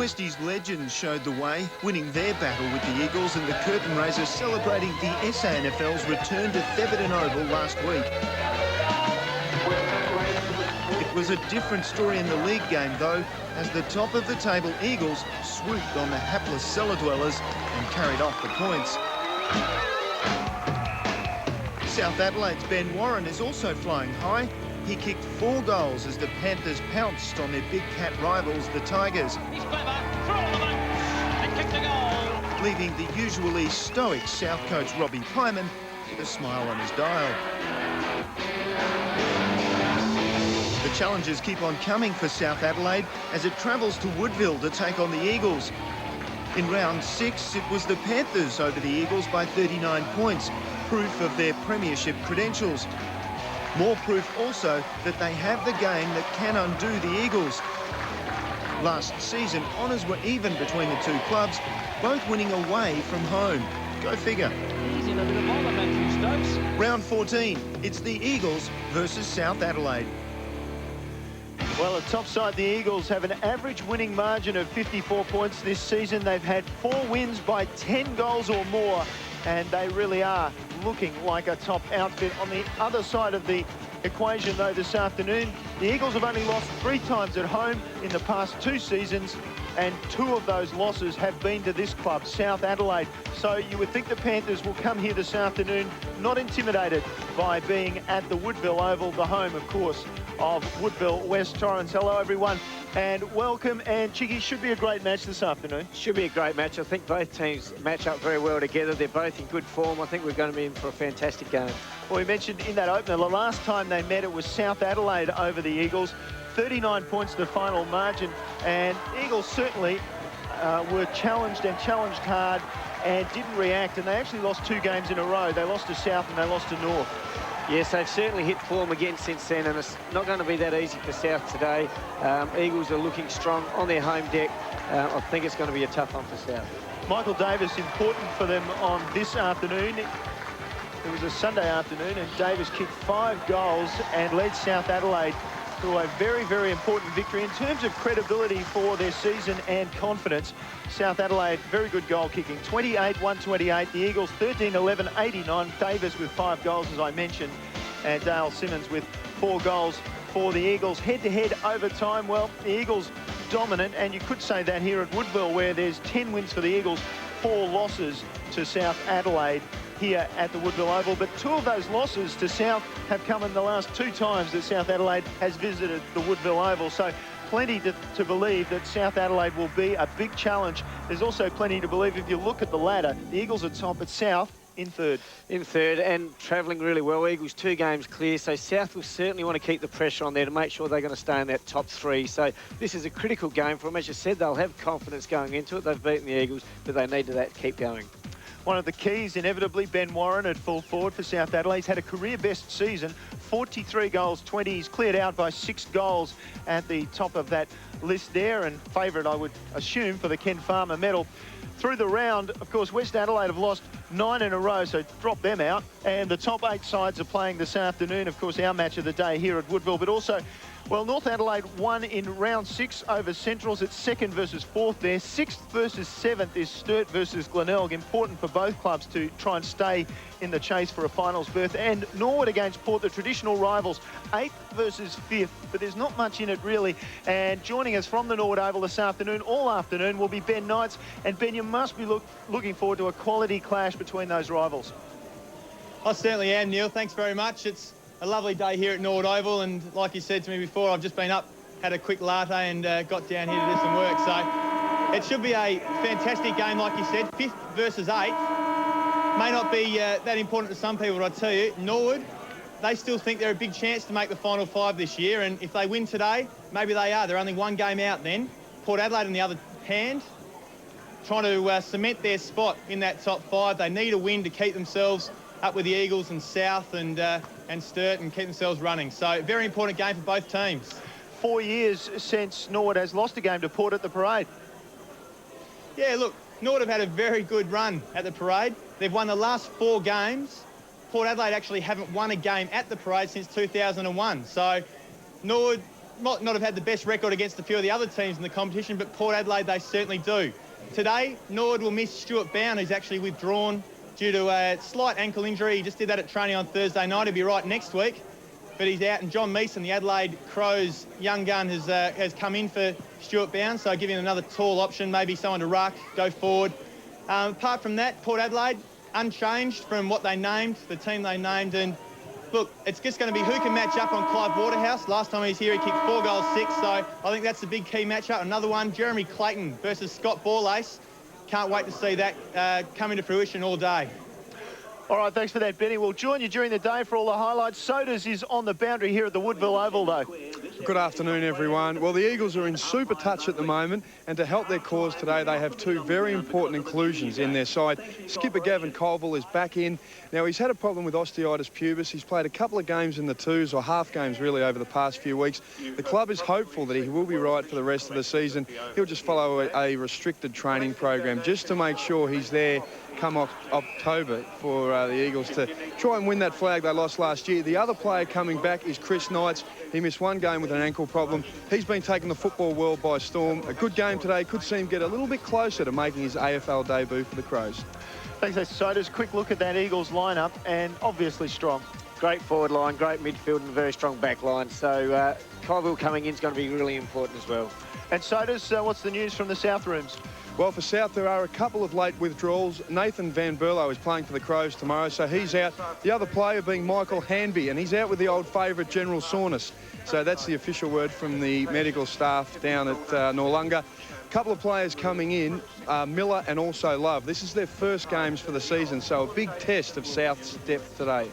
Westies legends showed the way, winning their battle with the Eagles, and the curtain raisers celebrating the SANFL's return to Thebarton Oval last week. It was a different story in the league game, though, as the top of the table Eagles swooped on the hapless cellar dwellers and carried off the points. South Adelaide's Ben Warren is also flying high. He kicked 4 goals as the Panthers pounced on their big cat rivals, the Tigers. He's clever, through all the boats, and kicked a goal. Leaving the usually stoic South coach Robbie Pyman with a smile on his dial. The challenges keep on coming for South Adelaide as it travels to Woodville to take on the Eagles. In round 6, it was the Panthers over the Eagles by 39 points, proof of their premiership credentials. More proof also that they have the game that can undo the Eagles. Last season, honours were even between the two clubs, both winning away from home. Go figure. He's in a bit of bother, Matthew Stokes. Round 14, it's the Eagles versus South Adelaide. Well, at top side, the Eagles have an average winning margin of 54 points this season. They've had 4 wins by 10 goals or more, and they really are looking like a top outfit. On the other side of the equation, though, this afternoon, the Eagles have only lost 3 times at home in the past 2 seasons, and 2 of those losses have been to this club, South Adelaide. So you would think the Panthers will come here this afternoon not intimidated by being at the Woodville Oval, the home, of course, of Woodville West Torrens. Hello, everyone, and welcome. And Chicky, should be a great match this afternoon. Should be a great match. I think both teams match up very well together. They're both in good form. I think we're going to be in for a fantastic game. Well, we mentioned in that opener, the last time they met, it was South Adelaide over the Eagles. 39 points the final margin, and Eagles certainly were challenged and challenged hard and didn't react, and they actually lost 2 games in a row. They lost to South and they lost to North. Yes, they've certainly hit form again since then, and it's not going to be that easy for South today. Eagles are looking strong on their home deck. I think it's going to be a tough one for South. Michael Davis, important for them on this afternoon. It was a Sunday afternoon, and Davis kicked 5 goals and led South Adelaide to a very, very important victory. In terms of credibility for their season and confidence, South Adelaide, very good goal kicking, 28-128. The Eagles, 13-11-89. Davis with 5 goals, as I mentioned, and Dale Simmons with 4 goals for the Eagles. Head-to-head overtime, well, the Eagles dominant, and you could say that here at Woodville, where there's 10 wins for the Eagles, 4 losses to South Adelaide here at the Woodville Oval. But 2 of those losses to South have come in the last 2 times that South Adelaide has visited the Woodville Oval. So plenty to believe that South Adelaide will be a big challenge. There's also plenty to believe if you look at the ladder. The Eagles are top, but South in third. In third, and travelling really well. Eagles 2 games clear, so South will certainly want to keep the pressure on there to make sure they're going to stay in that top 3. So this is a critical game for them. As you said, they'll have confidence going into it. They've beaten the Eagles, but they need to keep going. One of the keys, inevitably, Ben Warren at full forward for South Adelaide. He's had a career-best season, 43 goals, 20. He's cleared out by 6 goals at the top of that list there, and favourite, I would assume, for the Ken Farmer medal. Through the round, of course, West Adelaide have lost 9 in a row, so drop them out. And the top 8 sides are playing this afternoon. Of course, our match of the day here at Woodville, but also, well, North Adelaide won in round 6 over Centrals. It's 2nd versus 4th there. 6th versus 7th is Sturt versus Glenelg. Important for both clubs to try and stay in the chase for a finals berth. And Norwood against Port, the traditional rivals, 8th versus 5th, but there's not much in it really. And joining us from the Norwood Oval this afternoon, all afternoon, will be Ben Knights. And Ben, you must be looking forward to a quality clash between those rivals. I certainly am, Neil. Thanks very much. It's a lovely day here at Norwood Oval, and like you said to me before, I've just been up, had a quick latte and got down here to do some work. So it should be a fantastic game, like you said. 5th versus 8th. May not be that important to some people, but I tell you, Norwood, they still think they're a big chance to make the final 5 this year, and if they win today, maybe they are. They're only 1 game out then. Port Adelaide, on the other hand, trying to cement their spot in that top 5. They need a win to keep themselves up with the Eagles and South and Sturt and keep themselves running. So very important game for both teams. 4 years since Norwood has lost a game to Port at the Parade. Yeah, look, Norwood have had a very good run at the Parade. They've won the last 4 games. Port Adelaide actually haven't won a game at the Parade since 2001. So Norwood might not have had the best record against a few of the other teams in the competition, but Port Adelaide, they certainly do. Today, Norwood will miss Stuart Bound, who's actually withdrawn due to a slight ankle injury. He just did that at training on Thursday night. He'll be right next week, but he's out. And John Meeson, the Adelaide Crows young gun, has come in for Stuart Bound, so giving another tall option, maybe someone to ruck, go forward. Apart from that, Port Adelaide, unchanged from what they named, the team they named. And look, it's just going to be who can match up on Clive Waterhouse. Last time he was here, he kicked 4 goals, 6, so I think that's the big key matchup. Another one, Jeremy Clayton versus Scott Borlace. Can't wait to see that come into fruition all day. All right, thanks for that, Benny. We'll join you during the day for all the highlights. Sodas is on the boundary here at the Woodville Oval, though. Good afternoon, everyone. Well, the Eagles are in super touch at the moment, and to help their cause today, they have 2 very important inclusions in their side. Skipper Gavin Colville is back in. Now, he's had a problem with osteitis pubis. He's played a couple of games in the twos, or half games really, over the past few weeks. The club is hopeful that he will be right for the rest of the season. He'll just follow a restricted training program just to make sure he's there come October for the Eagles to try and win that flag they lost last year. The other player coming back is Chris Knights. He missed 1 game with an ankle problem. He's been taking the football world by storm. A good game today. Could see him get a little bit closer to making his AFL debut for the Crows. Thanks, Sodas. Quick look at that Eagles lineup, and obviously strong. Great forward line, great midfield and a very strong back line. So Colville coming in is going to be really important as well. And Sodas, what's the news from the South Rooms? Well, for South, there are a couple of late withdrawals. Nathan Van Berlo is playing for the Crows tomorrow, so he's out. The other player being Michael Hanby, and he's out with the old favourite, General Soreness. So that's the official word from the medical staff down at Noarlunga. A couple of players coming in, Miller and also Love. This is their first games for the season, so a big test of South's depth today.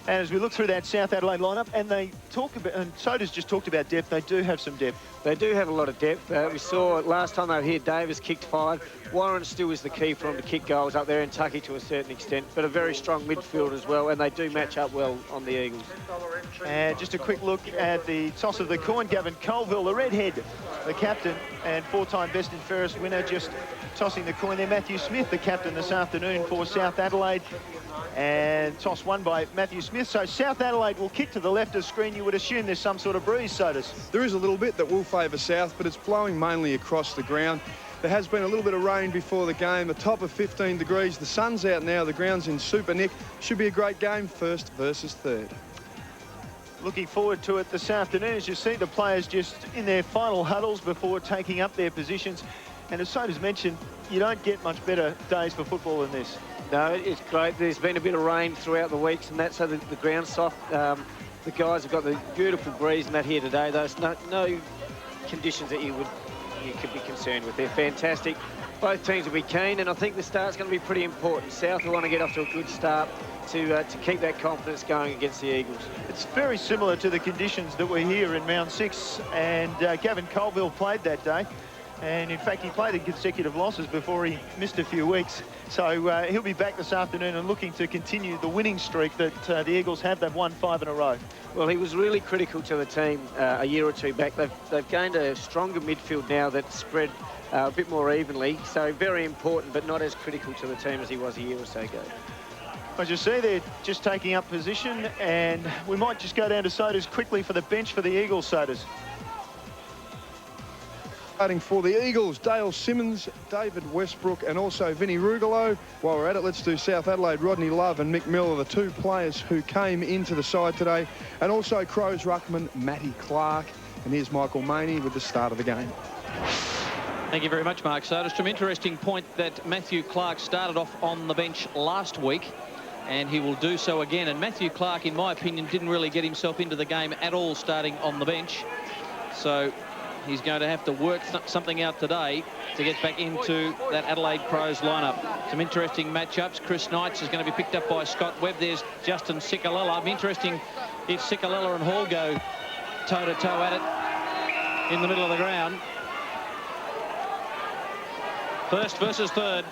And as we look through that South Adelaide lineup, and they talk about, and Soda's just talked about depth, they do have some depth. They do have a lot of depth. We saw last time they were here, Davis kicked 5. Warren still is the key for them to kick goals up there, and Tucky to a certain extent, but a very strong midfield as well, and they do match up well on the Eagles. And just a quick look at the toss of the coin. Gavin Colville, the redhead, the captain, and 4-time best and fairest winner, just tossing the coin there. Matthew Smith, the captain this afternoon for South Adelaide. And toss won by Matthew Smith. So South Adelaide will kick to the left of screen. You would assume there's some sort of breeze, Sodas. There is a little bit that will favour South, but it's blowing mainly across the ground. There has been a little bit of rain before the game, a top of 15 degrees. The sun's out now, the ground's in super nick. Should be a great game, first versus third. Looking forward to it this afternoon as you see the players just in their final huddles before taking up their positions. And as Sodas mentioned, you don't get much better days for football than this. No, it's great. There's been a bit of rain throughout the weeks and that, so the ground's soft. The guys have got the beautiful breeze and that here today. There's no conditions that you could be concerned with. They're fantastic. Both teams will be keen, and I think the start's going to be pretty important. South will want to get off to a good start to keep that confidence going against the Eagles. It's very similar to the conditions that were here in Mount 6, and Gavin Colville played that day. And in fact, he played in consecutive losses before he missed a few weeks. So he'll be back this afternoon and looking to continue the winning streak that the Eagles have. They've won 5 in a row. Well, he was really critical to the team a year or two back. They've gained a stronger midfield now that's spread a bit more evenly. So very important, but not as critical to the team as he was a year or so ago. As you see, they're just taking up position, and we might just go down to Sodas quickly for the bench for the Eagles, Sodas. Starting for the Eagles, Dale Simmons, David Westbrook, and also Vinnie Rugolo. While we're at it, let's do South Adelaide. Rodney Love and Mick Miller, the 2 players who came into the side today. And also Crows ruckman Matty Clark. And here's Michael Maney with the start of the game. Thank you very much, Mark Soderstrom. Interesting point that Matthew Clark started off on the bench last week, and he will do so again. And Matthew Clark, in my opinion, didn't really get himself into the game at all starting on the bench. So he's going to have to work something out today to get back into that Adelaide Crows lineup. Some interesting matchups. Chris Knights is going to be picked up by Scott Webb. There's Justin Sikalella. It'll be interesting if Sikalella and Hall go toe-to-toe at it in the middle of the ground. First versus third.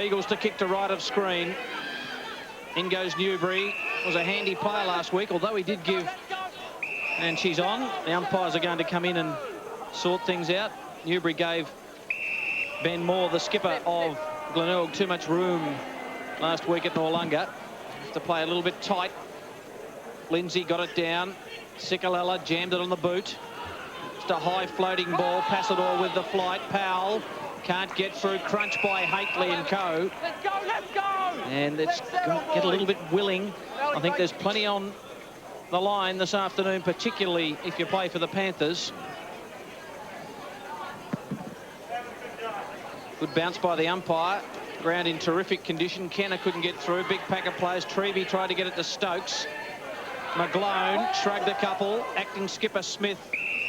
Eagles to kick to right of screen. In goes Newbury. Was a handy player last week, although he did give... And she's on. The umpires are going to come in and sort things out. Newbury gave Ben Moore, the skipper of Glenelg, too much room last week at Noarlunga. Have to play a little bit tight. Lindsay got it down. Cicolella jammed it on the boot. Just a high floating ball. Passador with the flight. Powell can't get through. Crunch by Hately and co. Let's go, let's go! And it's going to get a little bit willing. I think there's plenty on the line this afternoon, particularly if you play for the Panthers. Good bounce by the umpire. Ground in terrific condition. Kenner couldn't get through. Big pack of players. Treby tried to get it to Stokes. McGlone shrugged a couple. Acting skipper Smith,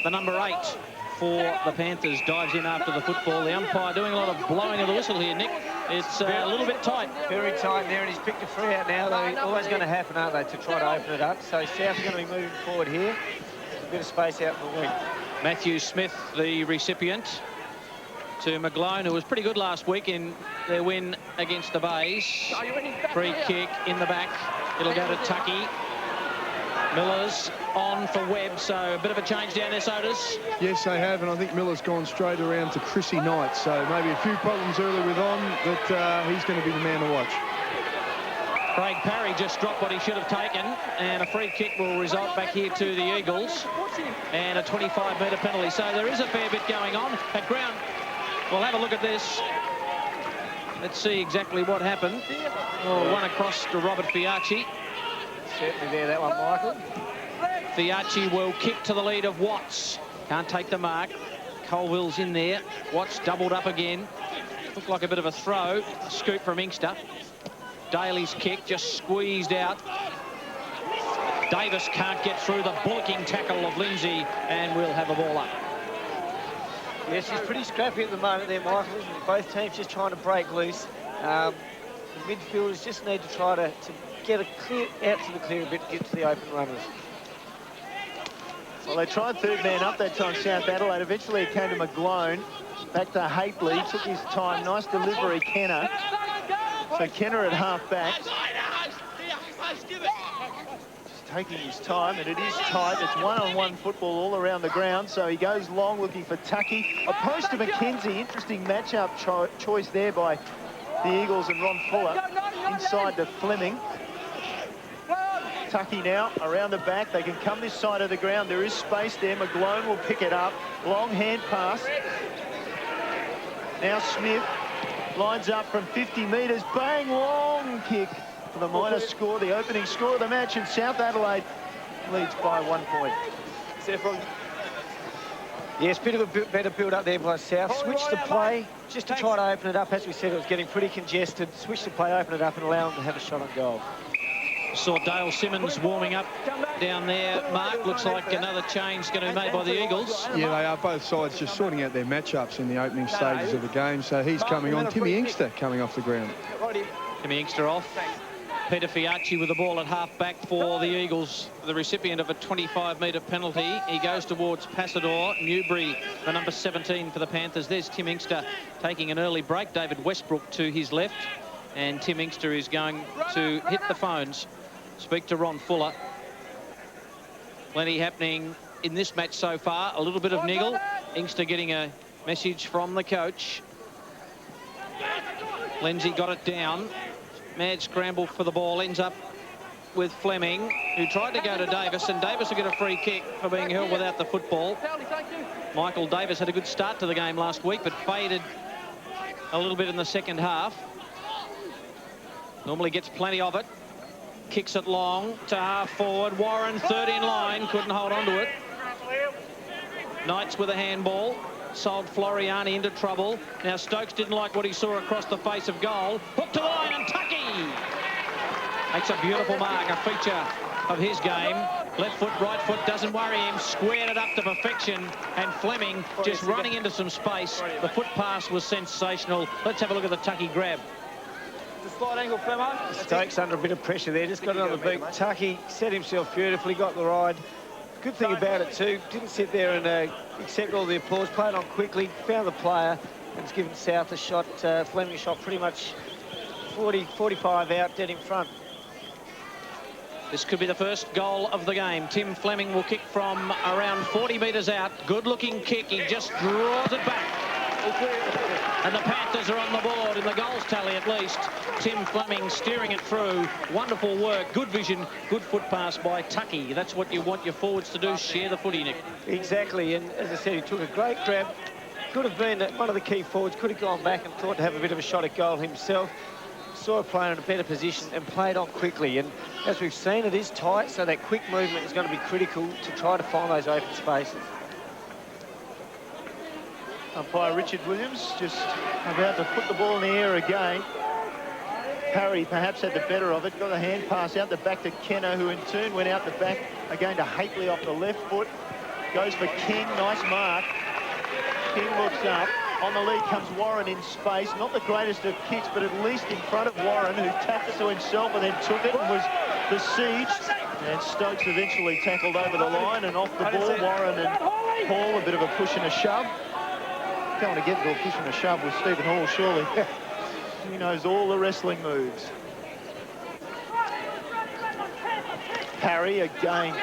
the number 8 for the Panthers, dives in after the football. The umpire doing a lot of blowing of the whistle here, Nick. It's a little bit tight. Very tight there, and he's picked a free out now. They're always going to happen, aren't they, to try to open it up. So South are going to be moving forward here. There's a bit of space out for the wing. Matthew Smith, the recipient, to McGlone, who was pretty good last week in their win against the Bays. Free kick in the back. It'll go to Tucky. Miller's on for Webb, so a bit of a change down there, Sodas. Yes, they have, and I think Miller's gone straight around to Chrissy Knight, so maybe a few problems early with on, but he's going to be the man to watch. Craig Parry just dropped what he should have taken, and a free kick will result back here to the Eagles, and a 25-metre penalty. So there is a fair bit going on at ground. We'll have a look at this. Let's see exactly what happened. Oh, one across to Robert Fiacci. Certainly there, that one, Michael. Fiacci will kick to the lead of Watts. Can't take the mark. Colville's in there. Watts doubled up again. Looked like a bit of a throw. A scoop from Inkster. Daly's kick just squeezed out. Davis can't get through the bullocking tackle of Lindsay, and we'll have a ball up. Yes, she's pretty scrappy at the moment there, Michael. Both teams just trying to break loose. The midfielders just need to try to get a clear out to the clear a bit to get to the open runners. Well, they tried third man up that time, South Adelaide. Eventually it came to McGlone. Back to Hately. Took his time. Nice delivery, Kenner. So Kenner at half back. Just taking his time, and it is tight. It's one-on-one football all around the ground. So he goes long looking for Tucky. Opposed to McKenzie. Interesting matchup choice there by the Eagles and Ron Fuller. Inside to Fleming. Tucky now around the back. They can come this side of the ground. There is space there. McGlone will pick it up. Long hand pass. Now Smith lines up from 50 metres. Bang, long kick for the minor score, the opening score of the match, and South Adelaide leads by 1 point. Yes, bit of a better build-up there by South. Switch the play just to try to open it up. As we said, it was getting pretty congested. Switch the play, open it up, and allow them to have a shot on goal. Saw Dale Simmons warming up down there. Mark, looks like another change going to be made by the Eagles. Yeah, they are. Both sides just sorting out their matchups in the opening stages of the game. So he's coming on. Timmy Inkster coming off the ground. Timmy Inkster off. Peter Fiacci with the ball at half-back for the Eagles, the recipient of a 25-metre penalty. He goes towards Passador. Newbury, the number 17 for the Panthers. There's Tim Inkster taking an early break. David Westbrook to his left. And Tim Inkster is going to hit the phones. Speak to Ron Fuller. Plenty happening in this match so far. A little bit of niggle. Inkster getting a message from the coach. Lindsay got it down. Mad scramble for the ball. Ends up with Fleming, who tried to go to Davis, and Davis will get a free kick for being held without the football. Michael Davis had a good start to the game last week, but faded a little bit in the second half. Normally gets plenty of it. Kicks it long to half forward. Warren, third in line, couldn't hold on to it. Knights with a handball. Sold Floriani into trouble. Now Stokes didn't like what he saw across the face of goal. Hook to line, and Tucky makes a beautiful mark, a feature of his game. Left foot, right foot, doesn't worry him. Squared it up to perfection, and Fleming just running into some space. The foot pass was sensational. Let's have a look at the Tucky grab. Slide angle, Flemo. Stokes under a bit of pressure there, just got it on the beat. Tucky set himself beautifully, got the ride. Good thing about it too, didn't sit there and accept all the applause, played on quickly, found the player, and has given South a shot. Fleming shot pretty much 40, 45 out, dead in front. This could be the first goal of the game. Tim Fleming will kick from around 40 metres out. Good looking kick, he just draws it back. And the Panthers are on the board in the goals tally at least. Tim Fleming steering it through. Wonderful work, good vision, good foot pass by Tucky. That's what you want your forwards to do, share the footy, Nick. Exactly, and as I said, he took a great grab. Could have been that one of the key forwards, could have gone back and thought to have a bit of a shot at goal himself. Saw a player in a better position and played on quickly. And as we've seen, it is tight, so that quick movement is going to be critical to try to find those open spaces. Umpire Richard Williams just about to put the ball in the air again. Parry perhaps had the better of it. Got a hand pass out the back to Kenner, who in turn went out the back again to Haitley off the left foot. Goes for King. Nice mark. King looks up. On the lead comes Warren in space. Not the greatest of kicks, but at least in front of Warren, who tapped it to himself and then took it and was besieged. And Stokes eventually tackled over the line and off the ball. Warren and Hall, a bit of a push and a shove. Don't want to get into a push and a shove with Stephen Hall, surely. He knows all the wrestling moves. Parry again.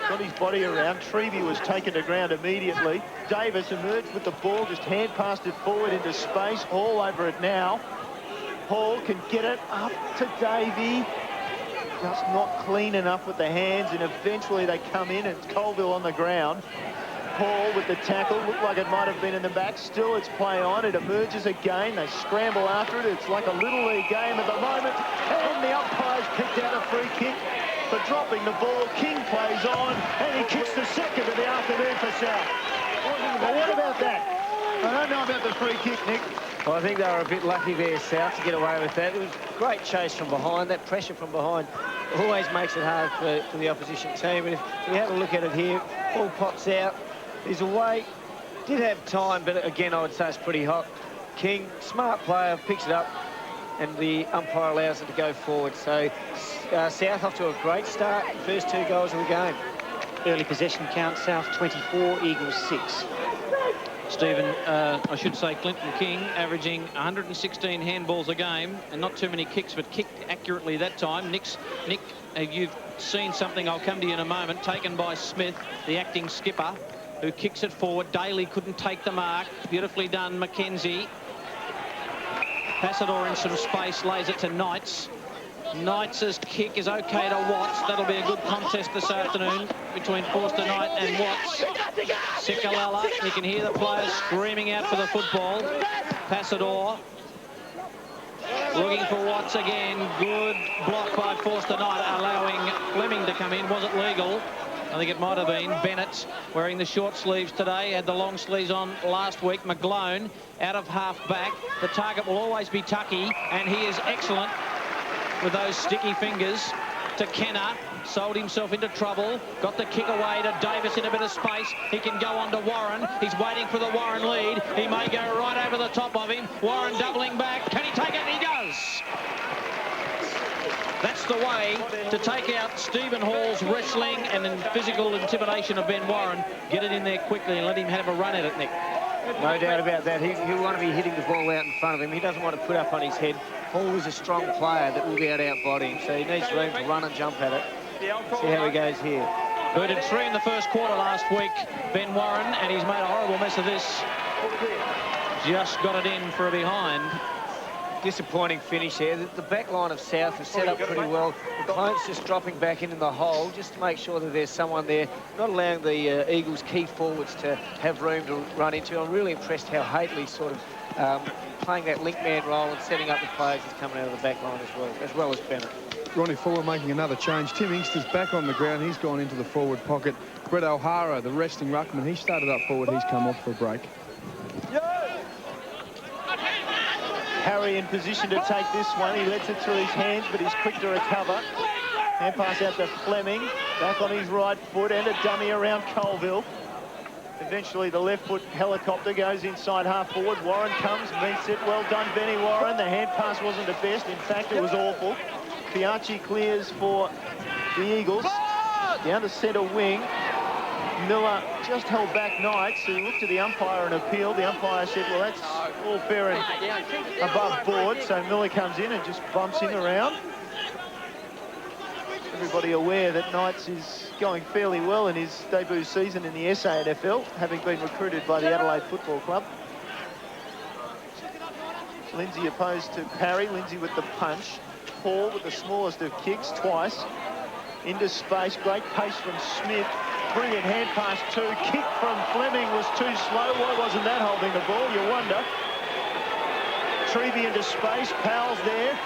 Got his body around. Trevey was taken to ground immediately. Davis emerged with the ball, just hand passed it forward into space. Hall over it now. Hall can get it up to Davey. Just not clean enough with the hands, and eventually they come in, and it's Colville on the ground. Hall with the tackle, looked like it might have been in the back. Still, it's play on. It emerges again. They scramble after it. It's like a little league game at the moment. And the umpires picked out a free kick for dropping the ball. King plays on, and he kicks the second of the afternoon for South. Well, what about that? I don't know about the free kick, Nick. Well, I think they were a bit lucky there, South, to get away with that. It was great chase from behind. That pressure from behind always makes it hard for the opposition team. And if we have a look at it here, ball pops out. He's away. Did have time, but again, I would say it's pretty hot. King, smart player, picks it up, and the umpire allows it to go forward. So South off to a great start. First 2 goals of the game. Early possession count, South 24, Eagles 6. Stephen, I should say Clinton King averaging 116 handballs a game, and not too many kicks, but kicked accurately that time. Nick, you've seen something, I'll come to you in a moment, taken by Smith, the acting skipper, who kicks it forward. Daly couldn't take the mark. Beautifully done, Mackenzie. Passador in some space, lays it to Knights. Knights' kick is okay to Watts. That'll be a good contest this afternoon between Forster Knight and Watts. Sikalala, you can hear the players screaming out for the football. Passador looking for Watts again. Good block by Forster Knight, allowing Fleming to come in. Was it legal? I think it might have been. Bennett wearing the short sleeves today, had the long sleeves on last week. McGlone out of half back. The target will always be Tucky, and he is excellent with those sticky fingers to Kenner. Sold himself into trouble. Got the kick away to Davis in a bit of space. He can go on to Warren. He's waiting for the Warren lead. He may go right over the top of him. Warren doubling back. Can he take it? He does. That's the way to take out Stephen Hall's wrestling and physical intimidation of Ben Warren. Get it in there quickly and let him have a run at it, Nick. No doubt about that. He'll want to be hitting the ball out in front of him. He doesn't want to put up on his head. Hall is a strong player that will be able to outbody him, so he needs room to run and jump at it. See how he goes here. Booted 3 in the first quarter last week, Ben Warren, and he's made a horrible mess of this. Just got it in for a behind. Disappointing finish there. The back line of South is set up pretty well. McClone's just dropping back into the hole just to make sure that there's someone there, not allowing the Eagles' key forwards to have room to run into. I'm really impressed how Haitley sort of playing that link man role and setting up the players that's coming out of the back line as well as Bennett. Ronnie Fuller making another change. Tim Inkster's back on the ground. He's gone into the forward pocket. Brett O'Hara, the resting ruckman, he started up forward. He's come off for a break. Harry in position to take this one. He lets it through his hands, but he's quick to recover. Hand pass out to Fleming. Back on his right foot and a dummy around Colville. Eventually the left foot helicopter goes inside half forward. Warren comes, meets it. Well done, Benny Warren. The hand pass wasn't the best. In fact, it was awful. Piacci clears for the Eagles. Down to centre wing. Miller just held back Knights, who looked at the umpire and appealed. The umpire said, well, that's all fair and above board. So Miller comes in and just bumps him around. Everybody aware that Knights is going fairly well in his debut season in the SANFL, having been recruited by the Adelaide Football Club. Lindsay opposed to Parry. Lindsay with the punch. Hall with the smallest of kicks twice. Into space. Great pace from Smith. Brilliant hand pass too. Kick from Fleming was too slow. Why wasn't that holding the ball? You wonder. Trevey into space. Powell's there.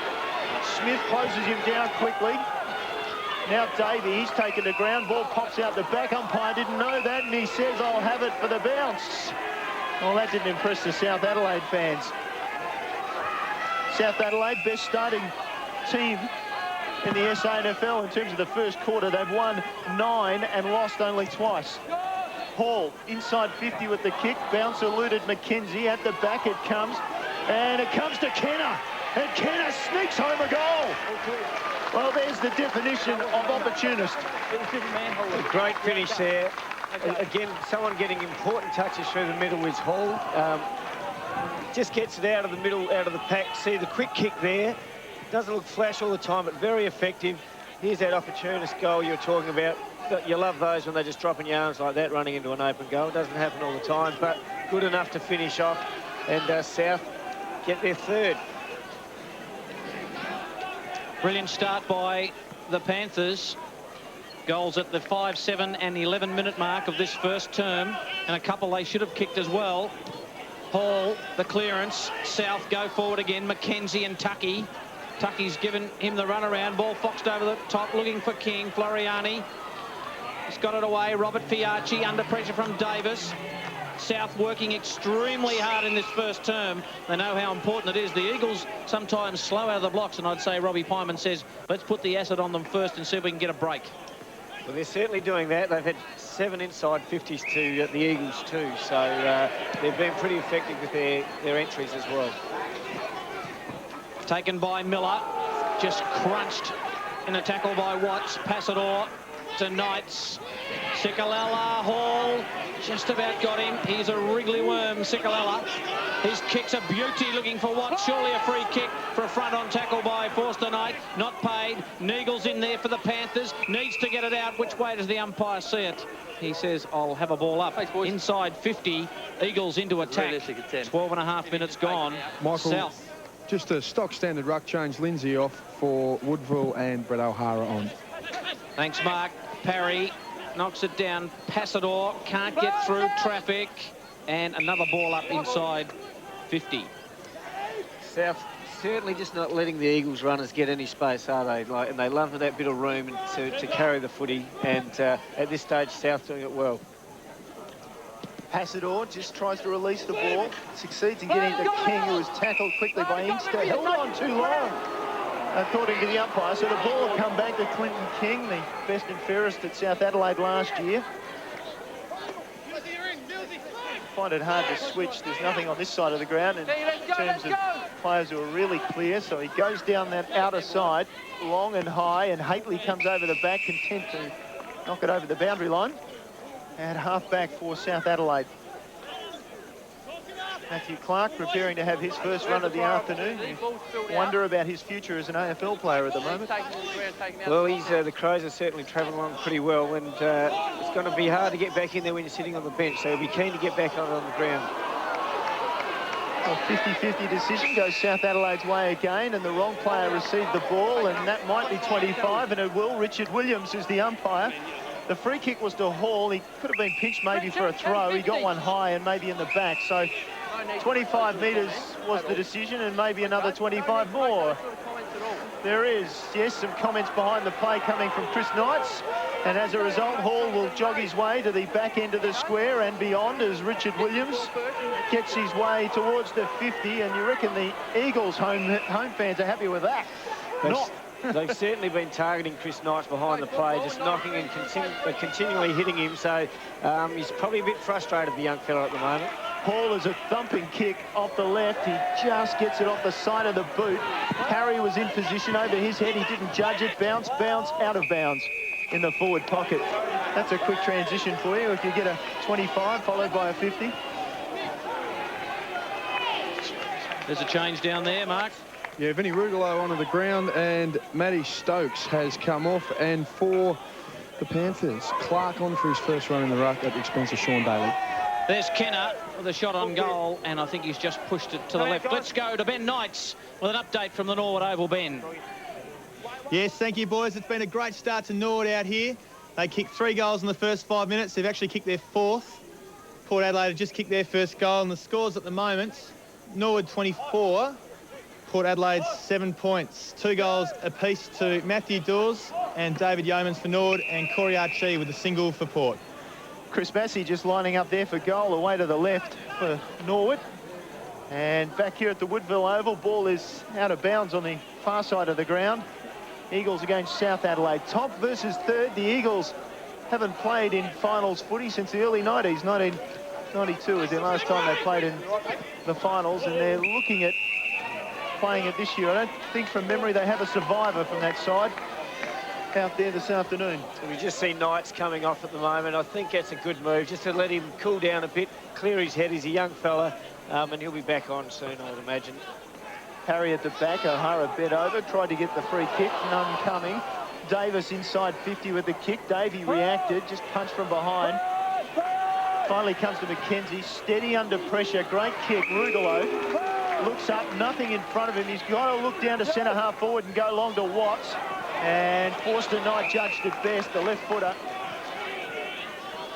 Smith closes him down quickly. Now Davey, he's taken the ground. Ball pops out the back. Umpire didn't know that, and he says, I'll have it for the bounce. Well, that didn't impress the South Adelaide fans. South Adelaide, best starting team in the SANFL in terms of the first quarter. They've won 9 and lost only twice. Hall inside 50 with the kick. Bounce eluded McKenzie. At the back it comes. And it comes to Kenner. And Kenner sneaks home a goal. Well, there's the definition of opportunist. A great finish there. Again, someone getting important touches through the middle is Hall. Just gets it out of the middle, out of the pack. See the quick kick there. Doesn't look flash all the time, but very effective. Here's that opportunist goal you're talking about. You love those when they just drop in your arms like that, running into an open goal. It doesn't happen all the time, but good enough to finish off. And South get their third. Brilliant start by the Panthers. Goals at the 5, 7 and 11-minute mark of this first term, and a couple they should have kicked as well. Hall, the clearance. South go forward again. McKenzie and Tucky. Tucky's given him the runaround. Ball foxed over the top, looking for King. Floriani. He's got it away. Robert Fiacci under pressure from Davis. South working extremely hard in this first term. They know how important it is. The Eagles sometimes slow out of the blocks, and I'd say Robbie Pyman says, let's put the acid on them first and see if we can get a break. Well, they're certainly doing that. They've had 7 inside 50s to the Eagles too, so they've been pretty effective with their entries as well. Taken by Miller, just crunched in a tackle by Watts. Passador to Knights. Sikalala, Hall, just about got him. He's a wriggly worm, Sikalala. His kick's a beauty, looking for Watts. Surely a free kick for a front-on tackle by Forster Knight. Not paid. Neagle's in there for the Panthers. Needs to get it out. Which way does the umpire see it? He says, I'll have a ball up. Inside 50, Eagles into attack. 12.5 minutes gone. Michael, South. Just a stock standard ruck change. Lindsay off for Woodville and Brett O'Hara on. Thanks, Mark. Parry knocks it down. Passador can't get through traffic. And another ball up inside 50. South certainly just not letting the Eagles runners get any space, are they? And they love that bit of room to carry the footy. And at this stage, South doing it well. Passador just tries to release the ball. Succeeds in getting to King, who was tackled quickly by Inkster. Held on too long, according to the umpire. So the ball will come back to Clinton King, the best and fairest at South Adelaide last year. Find it hard to switch. There's nothing on this side of the ground in terms of players who are really clear. So he goes down that outer side, long and high, and Hately comes over the back, content to knock it over the boundary line. And half-back for South Adelaide. Matthew Clark preparing to have his first run of the afternoon. You wonder about his future as an AFL player at the moment. Well, the Crows are certainly travelling along pretty well, and it's going to be hard to get back in there when you're sitting on the bench, so he'll be keen to get back on the ground. A 50-50 decision goes South Adelaide's way again, and the wrong player received the ball, and that might be 25, and it will. Richard Williams is the umpire. The free kick was to Hall. He could have been pinched maybe for a throw. He got one high and maybe in the back. So 25 metres was the decision, and maybe another 25 more. There is, yes, some comments behind the play coming from Chris Knights. And as a result, Hall will jog his way to the back end of the square and beyond as Richard Williams gets his way towards the 50. And you reckon the Eagles home fans are happy with that? Not. They've certainly been targeting Chris Knights behind the play, just knocking and continually hitting him. So he's probably a bit frustrated, the young fella, at the moment. Hall is a thumping kick off the left. He just gets it off the side of the boot. Harry was in position over his head. He didn't judge it. Bounce, out of bounds in the forward pocket. That's a quick transition for you if you get a 25 followed by a 50. There's a change down there, Mark. Yeah, Vinnie Rugolo onto the ground, and Matty Stokes has come off. And for the Panthers, Clark on for his first run in the ruck at the expense of Sean Daly. There's Kenner with a shot on goal, and I think he's just pushed it to the left. Let's go to Ben Knights with an update from the Norwood Oval. Ben. Yes, thank you, boys. It's been a great start to Norwood out here. They kicked 3 goals in the first 5 minutes. They've actually kicked their 4th. Port Adelaide have just kicked their first goal, and the scores at the moment, Norwood 24, Port Adelaide 7 points. 2 goals apiece to Matthew Dawes and David Yeomans for Norwood, and Corey Archie with a single for Port. Chris Massey just lining up there for goal, away to the left for Norwood. And back here at the Woodville Oval, ball is out of bounds on the far side of the ground. Eagles against South Adelaide. Top versus third. The Eagles haven't played in finals footy since the early 90s. 1992 was the last time they played in the finals, and they're looking at playing it this year. I don't think from memory they have a survivor from that side out there this afternoon. We just see Knights coming off at the moment. I think that's a good move, just to let him cool down a bit, clear his head. He's a young fella, and he'll be back on soon, I would imagine. Harry at the back, O'Hara bent over, tried to get the free kick, none coming. Davis inside 50 with the kick. Davey reacted, just punched from behind. Finally comes to McKenzie, steady under pressure, great kick. Rugolo looks up, nothing in front of him. He's got to look down to centre half forward and go long to Watts. And Forster Knight judged it best, the left footer.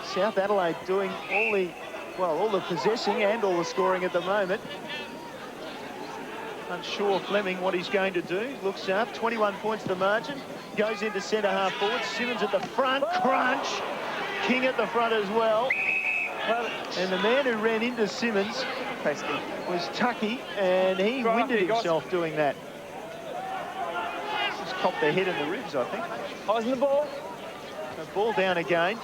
South Adelaide doing all the possessing and all the scoring at the moment. Unsure Fleming what he's going to do. Looks up, 21 points the margin. Goes into centre half forward. Simmons at the front, crunch. King at the front as well. And the man who ran into Simmons was Tucky, and he winded himself doing that. Just copped the head and the ribs, I think. Eyes on the ball. So ball down again.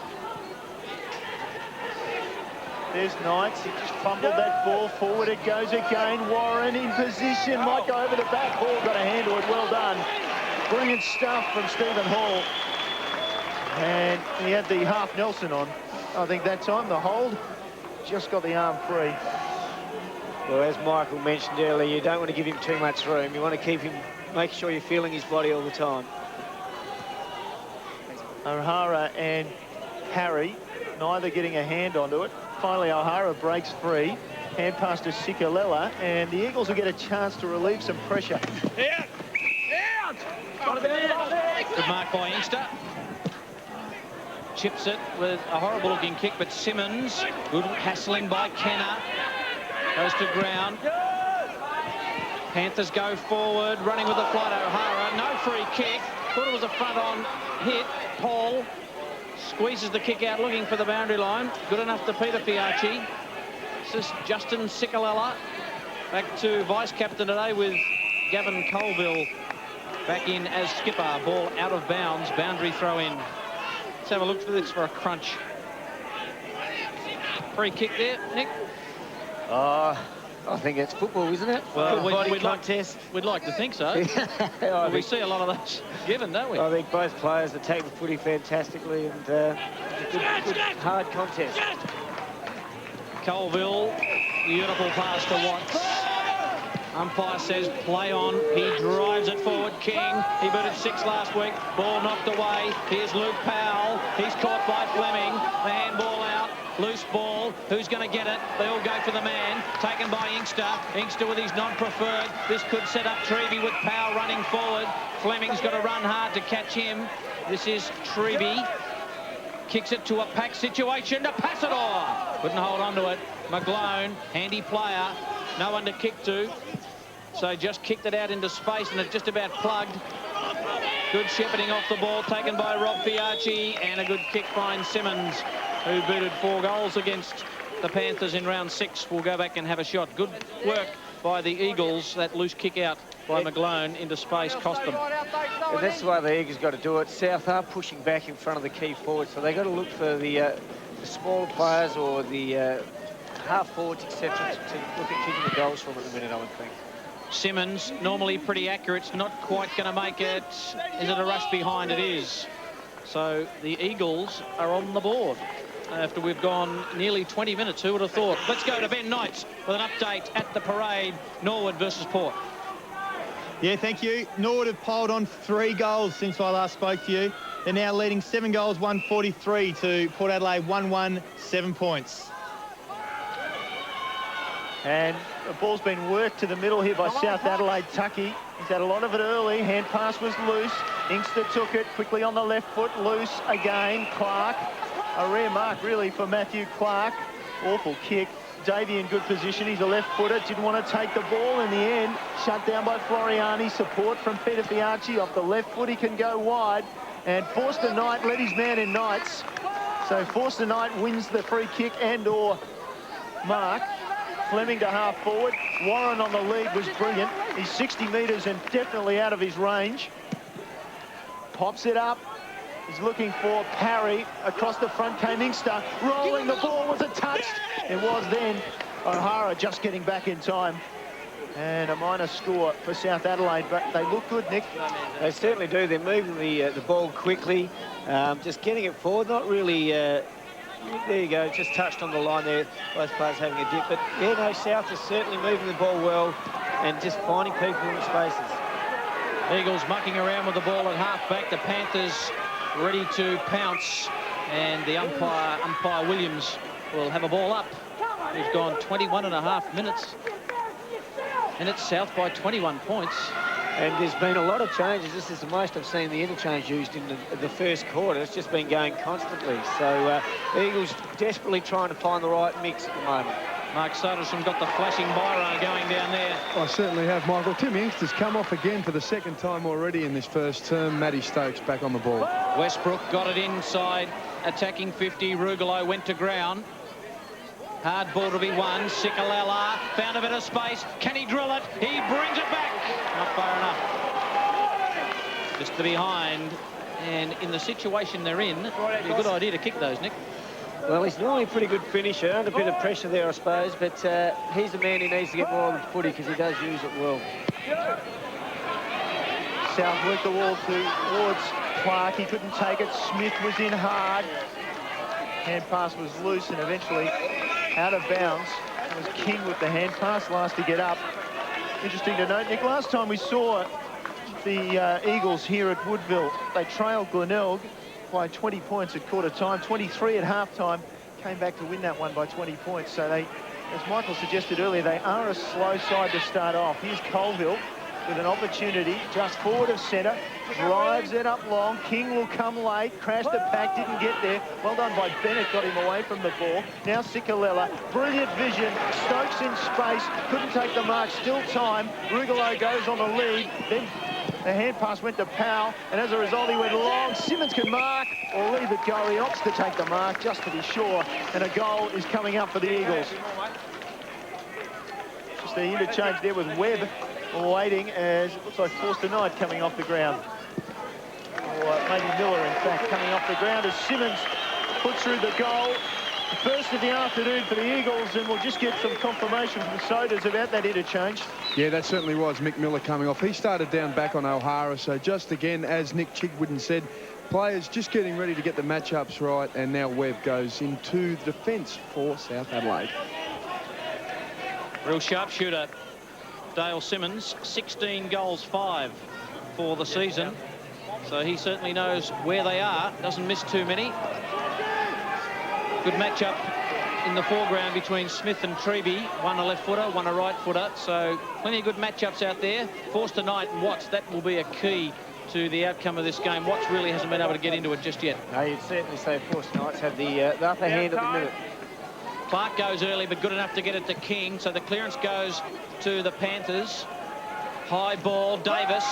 There's Knights. He just fumbled that ball forward. It goes again. Warren in position. Might go over the back. Hall got a hand to it. Well done. Brilliant stuff from Stephen Hall. And he had the half Nelson on. I think that time the hold just got the arm free. Well, as Michael mentioned earlier, you don't want to give him too much room. You want to keep him, make sure you're feeling his body all the time. O'Hara and Harry, neither getting a hand onto it. Finally, O'Hara breaks free. Hand pass to Sikalella, and the Eagles will get a chance to relieve some pressure. Out! Good mark by Inkster. Chips it with a horrible looking kick, but Simmons, good hassling by Kenner. Goes to ground. Panthers go forward, running with the flight. O'Hara, no free kick. Thought it was a front-on hit. Paul squeezes the kick out, looking for the boundary line. Good enough to Peter Fiacci. This is Justin Sikalella. Back to vice-captain today with Gavin Colville back in as skipper. Ball out of bounds, boundary throw in. Let's have a look for this for a crunch. Free kick there, Nick. I think it's football, isn't it? Well, we'd like to think so. Well, we see a lot of those given, don't we? I think both players attack the footy fantastically, and good hard contest. Colville, beautiful pass to Watts. Umpire says play on. He drives it forward. King, he booted 6 last week. Ball knocked away. Here's Luke Powell. He's caught by Fleming. The handball out. Loose ball. Who's going to get it? They all go for the man. Taken by Inkster. Inkster with his non-preferred. This could set up Treby with Powell running forward. Fleming's got to run hard to catch him. This is Treby. Kicks it to a pack situation to Passador. Couldn't hold on to it. McGlone, handy player. No one to kick to. So just kicked it out into space, and it just about plugged. Good shepherding off the ball, taken by Rob Fiacci, and a good kick by Simmons, who booted 4 goals against the Panthers in round 6. We'll go back and have a shot. Good work by the Eagles. That loose kick out by McGlone into space cost them. And that's the way the Eagles got to do it. South are pushing back in front of the key forward, so they've got to look for the smaller players or the half forwards, etc., to look at kicking the goals from at the minute, I would think. Simmons, normally pretty accurate, it's not quite going to make it. Is it a rush behind? It is. So the Eagles are on the board after we've gone nearly 20 minutes. Who would have thought? Let's go to Ben Knights with an update at the parade. Norwood versus Port. Yeah, thank you. Norwood have piled on 3 goals since I last spoke to you. They're now leading 7 goals, 143 to Port Adelaide, 1-1, 7 points. And the ball's been worked to the middle here by South Adelaide. Tucky, he's had a lot of it early. Hand pass was loose. Inkster took it quickly on the left foot. Loose again. Clark. A rare mark, really, for Matthew Clark. Awful kick. Davey in good position. He's a left footer. Didn't want to take the ball in the end. Shut down by Floriani. Support from Peter Fiacci. Off the left foot, he can go wide. And Forster Knight led his man in Knights. So Forster Knight wins the free kick and/or mark. Fleming to half forward. Warren on the lead was brilliant. He's 60 metres and definitely out of his range. Pops it up. He's looking for Parry. Across the front came Inkster. Rolling the ball. Was it touched? It was then. O'Hara just getting back in time. And a minor score for South Adelaide, but they look good, Nick. They certainly do. They're moving the ball quickly, just getting it forward. Not really... there you go, just touched on the line there. Both players having a dip. But, yeah, no, South is certainly moving the ball well and just finding people in the spaces. Eagles mucking around with the ball at half-back. The Panthers ready to pounce. And the umpire Williams, will have a ball up. He's gone 21 and a half minutes. And it's South by 21 points. And there's been a lot of changes. This is the most I've seen the interchange used in the first quarter. It's just been going constantly. So Eagles desperately trying to find the right mix at the moment. Mark Soderstrom got the flashing biro going down there. I certainly have, Michael. Tim Inkster's come off again for the second time already in this first term. Matty Stokes back on the ball. Westbrook got it inside, attacking 50. Rugolo went to ground. Hard ball to be won. Sikalala found a bit of space. Can he drill it? He brings it back. Not far enough. Just to behind. And in the situation they're in, it'd be a good idea to kick those, Nick. Well, he's normally a pretty good finisher. Under a bit of pressure there, I suppose. But he's the man who needs to get more on the footy because he does use it well. South worked the wall towards Clark. He couldn't take it. Smith was in hard. Hand pass was loose and eventually out of bounds. It was King with the hand pass last to get up. Interesting to note, Nick, last time we saw the Eagles here at Woodville, they trailed Glenelg by 20 points at quarter time, 23 at half time, came back to win that one by 20 points. So they, as Michael suggested earlier, they are a slow side to start off. Here's Colville with an opportunity just forward of centre, drives it up long. King will come late, crashed the pack, didn't get there. Well done by Bennett, got him away from the ball. Now Sikalella, brilliant vision, Stokes in space, couldn't take the mark, still time. Rugolo goes on the lead, then the hand pass went to Powell, and as a result he went long. Simmons can mark or leave it go. He opts to take the mark just to be sure, and a goal is coming up for the Eagles. Just the interchange there with Webb waiting as it looks like Forster Knight coming off the ground. Or maybe Miller, in fact, coming off the ground as Simmons puts through the goal. The first of the afternoon for the Eagles, and we'll just get some confirmation from Sodas about that interchange. Yeah, that certainly was Mick Miller coming off. He started down back on O'Hara, so just again, as Nick Chigwoodin said, players just getting ready to get the matchups right, and now Webb goes into the defence for South Adelaide. Real sharpshooter, Dale Simmons, 16 goals, 5 for the season. So he certainly knows where they are, doesn't miss too many. Good matchup in the foreground between Smith and Treby. One a left footer, one a right footer. So plenty of good matchups out there. Forster Knight and Watts, that will be a key to the outcome of this game. Watts really hasn't been able to get into it just yet. No, you'd certainly say Forster Knights have the upper hand at the minute. Clark goes early, but good enough to get it to King. So the clearance goes to the Panthers. High ball, Davis.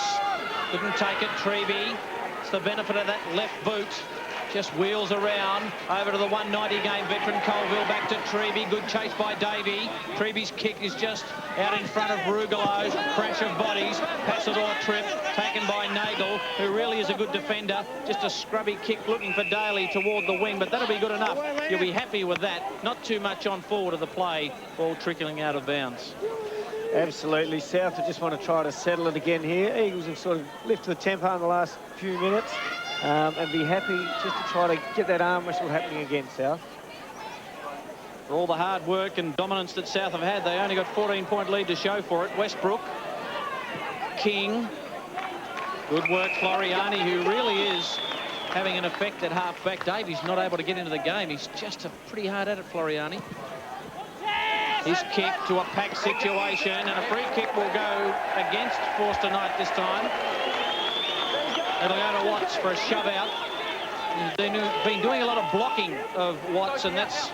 Couldn't take it, Treby. It's the benefit of that left boot. Just wheels around over to the 190 game veteran Colville, back to Treby. Good chase by Davey. Treby's kick is just out in front of Rugolo's. Crash of bodies. Passador trip taken by Nagel, who really is a good defender. Just a scrubby kick looking for Daly toward the wing, but that'll be good enough. You'll be happy with that. Not too much on forward of the play. Ball trickling out of bounds. Absolutely. South just want to try to settle it again here. Eagles have sort of lifted the tempo in the last few minutes. And be happy just to try to get that arm wrestle happening again, South. For all the hard work and dominance that South have had, they only got 14-point lead to show for it. Westbrook, King, good work, Floriani, who really is having an effect at half-back. Davies not able to get into the game. He's just pretty hard at it, Floriani. His kick to a packed situation, and a free kick will go against Forster Knight this time. It'll go to Watts for a shove out. He's been doing a lot of blocking of Watts, and that's,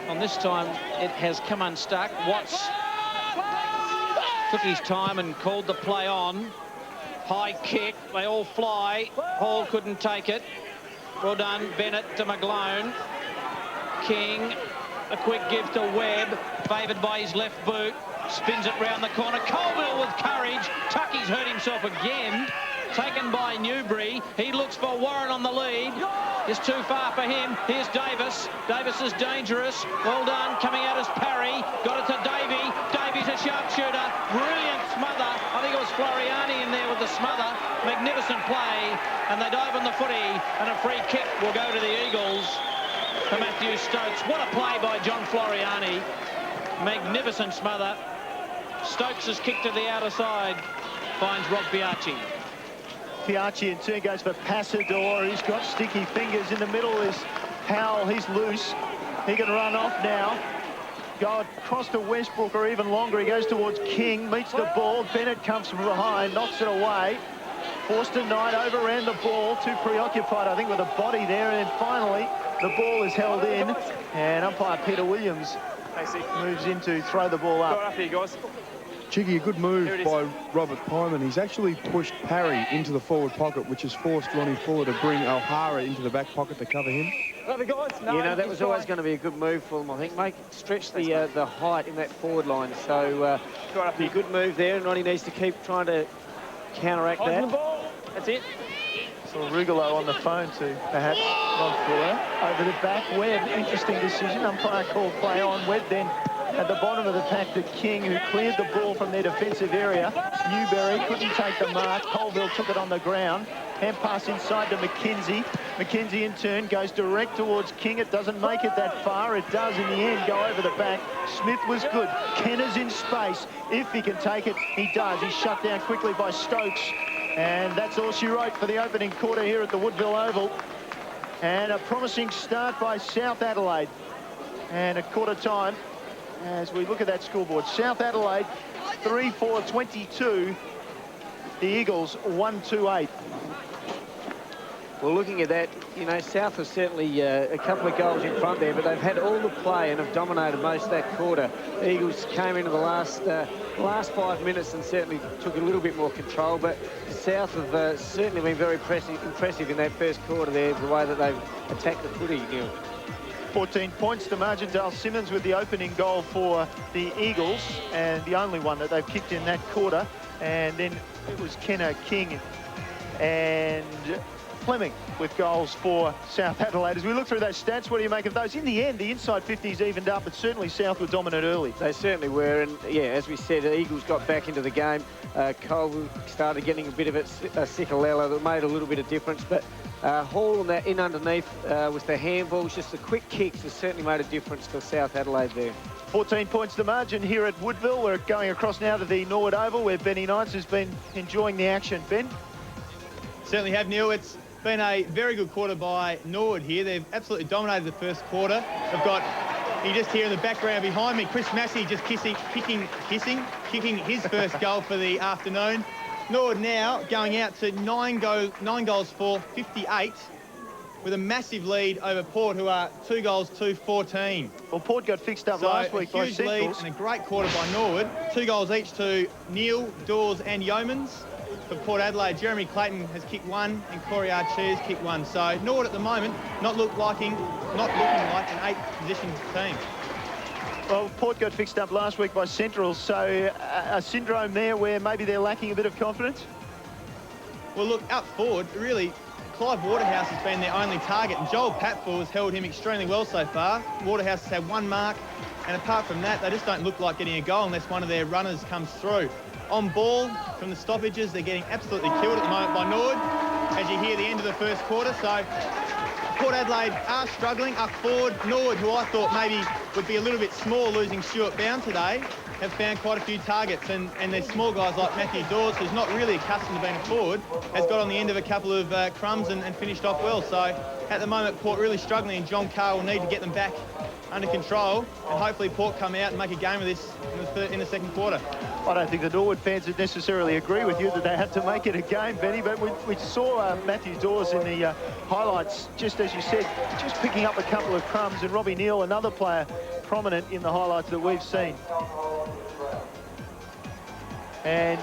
on this time, it has come unstuck. Watts took his time and called the play on. High kick, they all fly. Hall couldn't take it. Well done, Bennett to McGlone. King, a quick give to Webb, favoured by his left boot. Spins it round the corner. Colville with courage. Tucky's hurt himself again. Taken by Newbury. He looks for Warren on the lead. It's too far for him. Here's Davis. Davis is dangerous. Well done. Coming out as Parry. Got it to Davey. Davies a sharpshooter. Brilliant smother. I think it was Floriani in there with the smother. Magnificent play. And they dive on the footy. And a free kick will go to the Eagles. To Matthew Stokes. What a play by John Floriani. Magnificent smother. Stokes' kick to the outer side. Finds Rob Piacci. Piacci in turn goes for Passador. He's got sticky fingers. In the middle is Howell. He's loose. He can run off now. Go across to Westbrook or even longer. He goes towards King. Meets the ball. Bennett comes from behind. Knocks it away. Forster Knight overran the ball. Too preoccupied, I think, with the body there. And then finally, the ball is held in. And umpire Peter Williams moves in to throw the ball up. Up here, guys. Chiggy, a good move by Robert Pyman. He's actually pushed Parry into the forward pocket, which has forced Ronnie Fuller to bring O'Hara into the back pocket to cover him. Love it, guys. No, You know, that was always going to be a good move for them, I think. Stretch the height in that forward line. So, be a good move there, and Ronnie needs to keep trying to counteract Hold the that. ball. That's it. Saw Rugolo on the phone to perhaps Ron Fuller. Over the back, Webb. Interesting decision. Umpire called play on. Webb then at the bottom of the pack to King, who cleared the ball from their defensive area. Newberry couldn't take the mark. Colville took it on the ground. Hand pass inside to McKenzie. McKenzie in turn goes direct towards King. It doesn't make it that far. It does in the end go over the back. Smith was good. Kenner's in space. If he can take it, he does. He's shut down quickly by Stokes. And that's all she wrote for the opening quarter here at the Woodville Oval. And a promising start by South Adelaide. And a quarter time as we look at that scoreboard. South Adelaide 3-4-22. The Eagles 1-2-8. Well, looking at that, you know, South was certainly a couple of goals in front there, but they've had all the play and have dominated most of that quarter. The Eagles came into the last 5 minutes and certainly took a little bit more control, but South have certainly been very impressive in that first quarter there, the way that they've attacked the footy, Neil. 14 points to Margindale Simmons with the opening goal for the Eagles, and the only one that they've kicked in that quarter. And then it was Kenner, King and Fleming with goals for South Adelaide. As we look through those stats, what do you make of those? In the end, the inside 50s evened up, but certainly South were dominant early. They certainly were, and yeah, as we said, the Eagles got back into the game. Cole started getting a bit of a Sikalella that made a little bit of difference, but Hall on that in underneath with the handballs, just the quick kicks has certainly made a difference for South Adelaide there. 14 points to margin here at Woodville. We're going across now to the Norwood Oval, where Benny Knights has been enjoying the action. Ben? Certainly have, Neil. It's been a very good quarter by Norwood here. They've absolutely dominated the first quarter. They've got, you just hear in the background behind me, Chris Massey just kicking his first goal for the afternoon. Norwood now going out to 9 goals for 58, with a massive lead over Port, who are 2 goals to 14. Well, Port got fixed up last week by huge lead and a great quarter by Norwood. 2 goals each to Neil, Dawes and Yeomans. For Port Adelaide, Jeremy Clayton has kicked 1 and Corey Archer has kicked 1. So Norwood at the moment not looking like an 8th position team. Well, Port got fixed up last week by Central, so a syndrome there where maybe they're lacking a bit of confidence? Well, look, up forward, really, Clive Waterhouse has been their only target, and Joel Patfull has held him extremely well so far. Waterhouse has had 1 mark, and apart from that, they just don't look like getting a goal unless one of their runners comes through. On ball, from the stoppages, they're getting absolutely killed at the moment by Norwood, as you hear the end of the first quarter. So Port Adelaide are struggling up forward. Norwood, who I thought maybe would be a little bit small losing Stuart Bound today, have found quite a few targets, and their small guys like Matthew Dawes, who's not really accustomed to being a forward, has got on the end of a couple of crumbs and finished off well. So at the moment, Port really struggling, and John Carr will need to get them back under control, and hopefully Port come out and make a game of this in the second quarter. I don't think the Norwood fans would necessarily agree with you that they had to make it a game, Benny, but we saw Matthew Dawes in the highlights, just as you said, just picking up a couple of crumbs, and Robbie Neal, another player prominent in the highlights that we've seen. And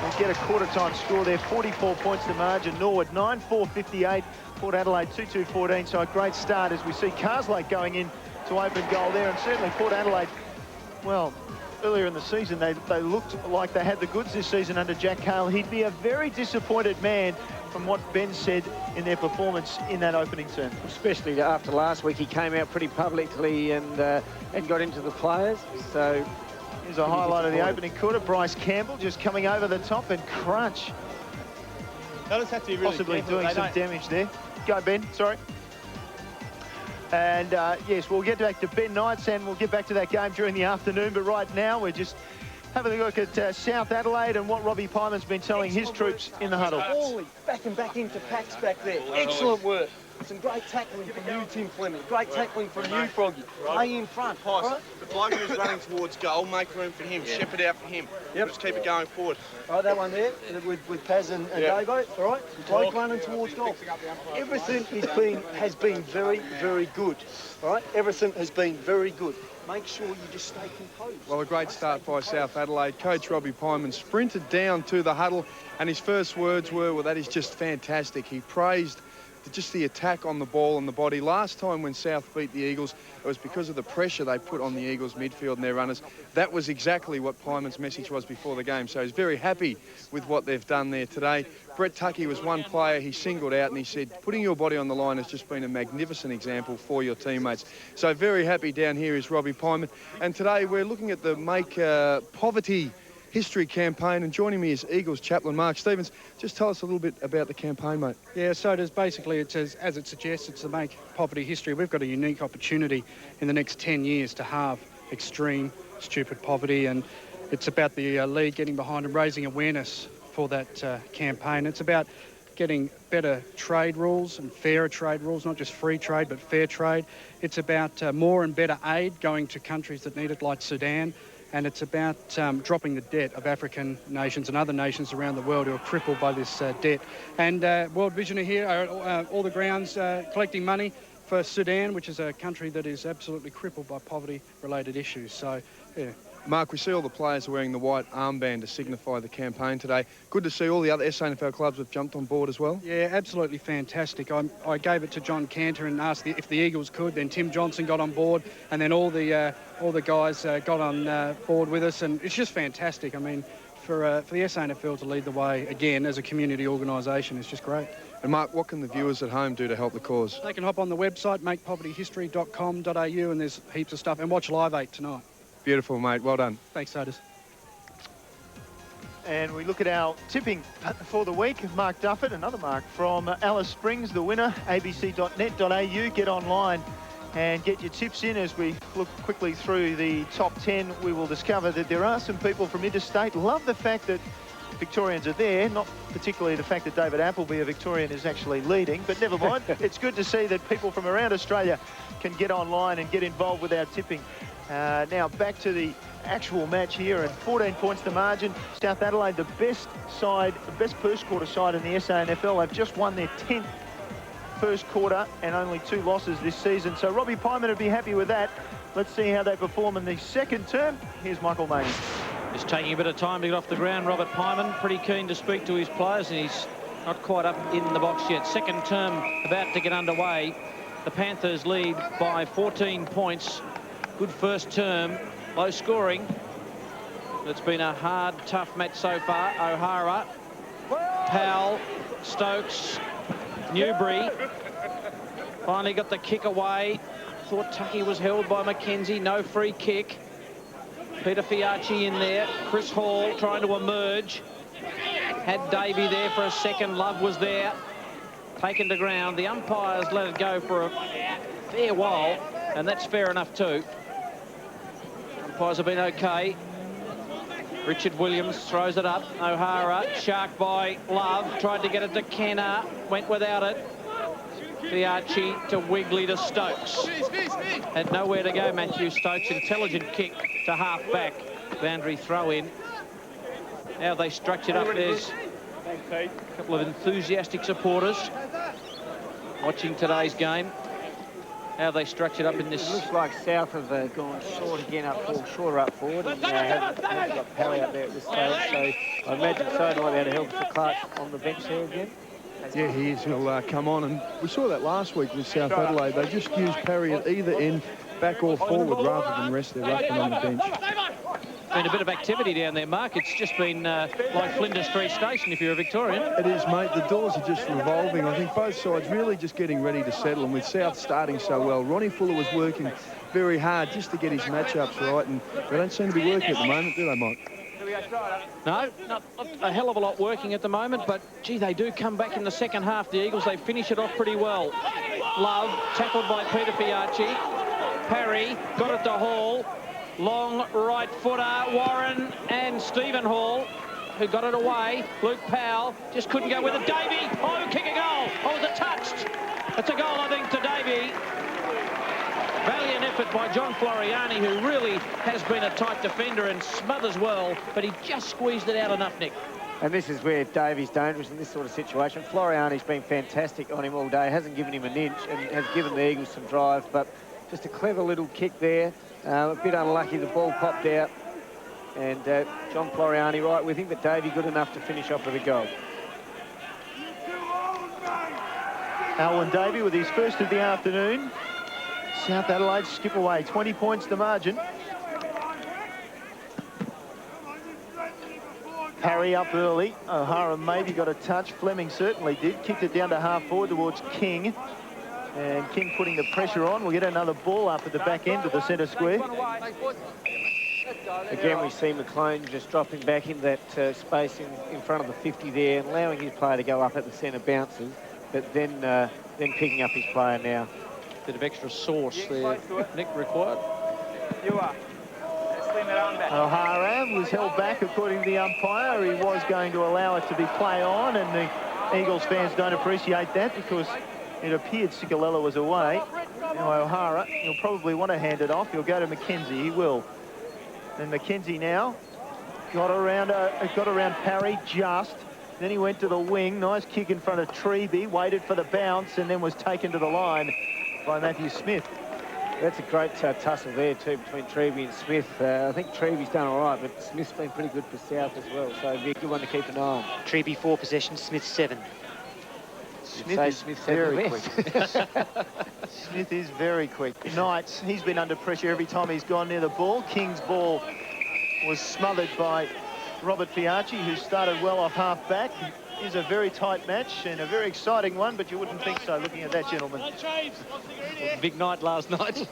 we'll get a quarter-time score there, 44 points to margin. Norwood 9-4-58, Port Adelaide 2-2-14, so a great start as we see Carslake going in to open goal there, and certainly Port Adelaide, well, earlier in the season, they looked like they had the goods this season under Jack Cale. He'd be a very disappointed man from what Ben said in their performance in that opening term. Especially after last week, he came out pretty publicly and got into the players. So here's a highlight of the opening quarter. Bryce Campbell just coming over the top and crunch. They'll just have to be really possibly careful doing some damage there. Go, Ben, sorry. And yes, we'll get back to Ben Knights and we'll get back to that game during the afternoon. But right now, we're just having a look at South Adelaide and what Robbie Pyman's been telling his troops in the huddle. Morley back and back into packs back there. Excellent work. Some great tackling from you, Tim Fleming. Great tackling from you, Froggy. Play in front. Right? The bloke who's running towards goal, make room for him. Shepherd out for him. Yep. Just keep it going forward. All right, that one there with Paz and Davo. All right, bloke running towards goal. Everything has been very, very good. All right, everything has been very good. Make sure you just stay composed. Well, a great start by South Adelaide. Coach Robbie Pyman sprinted down to the huddle, and his first words were, well, that is just fantastic. He praised just the attack on the ball and the body. Last time when South beat the Eagles, it was because of the pressure they put on the Eagles midfield and their runners. That was exactly what Pyman's message was before the game. So he's very happy with what they've done there today. Brett Tuckey was one player he singled out and he said, putting your body on the line has just been a magnificent example for your teammates. So very happy down here is Robbie Pyman. And today we're looking at the Make Poverty History campaign, and joining me is Eagles chaplain Mark Stevens. Just tell us a little bit about the campaign, mate. Yeah, so it is basically, as it suggests, it's to make poverty history. We've got a unique opportunity in the next 10 years to halve extreme, stupid poverty, and it's about the league getting behind and raising awareness for that campaign. It's about getting better trade rules and fairer trade rules, not just free trade, but fair trade. It's about more and better aid going to countries that need it, like Sudan. And it's about dropping the debt of African nations and other nations around the world who are crippled by this debt. And World Vision are here, all the grounds collecting money for Sudan, which is a country that is absolutely crippled by poverty-related issues. So, yeah. Mark, we see all the players are wearing the white armband to signify the campaign today. Good to see all the other SANFL clubs have jumped on board as well. Yeah, absolutely fantastic. I gave it to John Cantor and asked if the Eagles could. Then Tim Johnson got on board, and then all the guys got on board with us, and it's just fantastic. I mean, for the SANFL to lead the way again as a community organisation is just great. And Mark, what can the viewers at home do to help the cause? They can hop on the website, makepovertyhistory.com.au, and there's heaps of stuff. And watch Live 8 tonight. Beautiful, mate. Well done. Thanks, Otis. And we look at our tipping for the week. Mark Duffett, another Mark from Alice Springs, the winner, abc.net.au. Get online and get your tips in. As we look quickly through the top 10, we will discover that there are some people from interstate. Love the fact that Victorians are there, not particularly the fact that David Appleby, a Victorian, is actually leading, but never mind. It's good to see that people from around Australia can get online and get involved with our tipping. Now back to the actual match here, and 14 points to margin. South Adelaide, the best first quarter side in the SANFL. They've just won their 10th first quarter and only 2 losses this season. So Robbie Pyman would be happy with that. Let's see how they perform in the second term. Here's Michael Maney. Just taking a bit of time to get off the ground. Robert Pyman pretty keen to speak to his players, and he's not quite up in the box yet. Second term about to get underway. The Panthers lead by 14 points. Good first term, low scoring. It's been a hard, tough match so far. O'Hara, Powell, Stokes, Newbury. Finally got the kick away. Thought Tuckey was held by McKenzie. No free kick. Peter Fiacci in there. Chris Hall trying to emerge. Had Davey there for a second. Love was there. Taken to ground. The umpires let it go for a fair while, and that's fair enough too. Umpires have been okay. Richard Williams throws it up. O'Hara, shark by Love. Tried to get it to Kenner. Went without it. Fiacci to Wigley to Stokes. Had nowhere to go, Matthew Stokes. Intelligent kick to half-back. Boundary throw in. How they structured up. There's a couple of enthusiastic supporters watching today's game. How they structured up in this. It looks like South have gone short again shorter up forward, and haven't got Parry up there at this stage. So I imagine Soden might be able to help for Clark on the bench there again. Yeah, he is. He'll come on, and we saw that last week with South Adelaide. They just used Parry at either end, back or forward, rather than rest their ruckman on the bench. Been a bit of activity down there, Mark. It's just been like Flinders Street Station if you're a Victorian. It is, mate. The doors are just revolving. I think both sides really just getting ready to settle, and with South starting so well, Ronnie Fuller was working very hard just to get his matchups right, and they don't seem to be working at the moment, do they, Mike? No, not a hell of a lot working at the moment, but, gee, they do come back in the second half, the Eagles. They finish it off pretty well. Love, tackled by Peter Fiacci. Parry, got it to Hall. Long right footer, Warren and Stephen Hall, who got it away. Luke Powell just couldn't go with it. Davey, oh, kick a goal. Oh, was it touched? It's a goal, I think, to Davey. Valiant effort by John Floriani, who really has been a tight defender and smothers well, but he just squeezed it out enough, Nick. And this is where Davey's dangerous in this sort of situation. Floriani's been fantastic on him all day, hasn't given him an inch, and has given the Eagles some drive, but just a clever little kick there. A bit unlucky, the ball popped out, and John Floriani right with him, but Davey good enough to finish off with a goal. Alwyn Davey with his first of the afternoon. South Adelaide skip away, 20 points to margin. Parry up early. O'Hara maybe got a touch. Fleming certainly did. Kicked it down to half forward towards King. And King putting the pressure on. We'll get another ball up at the back end of the centre square. Again, we see McLean just dropping back in that space in front of the 50 there, and allowing his player to go up at the centre bounces, but then picking up his player now. Bit of extra sauce there, Nick, required. You are. O'Hara was held back according to the umpire. He was going to allow it to be play on, and the Eagles fans don't appreciate that because it appeared Cicolella was away. Now O'Hara, he'll probably want to hand it off. He'll go to McKenzie. He will. And McKenzie now got around Parry just. Then he went to the wing. Nice kick in front of Treby. Waited for the bounce and then was taken to the line by Matthew Smith. That's a great tussle there too between Treby and Smith. I think Treby's done all right, but Smith's been pretty good for South as well. So it'd be a good one to keep an eye on. Treby 4 possessions, Smith 7. Smith is very quick. Smith is very quick. Knights, he's been under pressure every time he's gone near the ball. King's ball was smothered by Robert Fiacci, who started well off half-back. It is a very tight match and a very exciting one, but you wouldn't think so looking at that gentleman. Big night last night.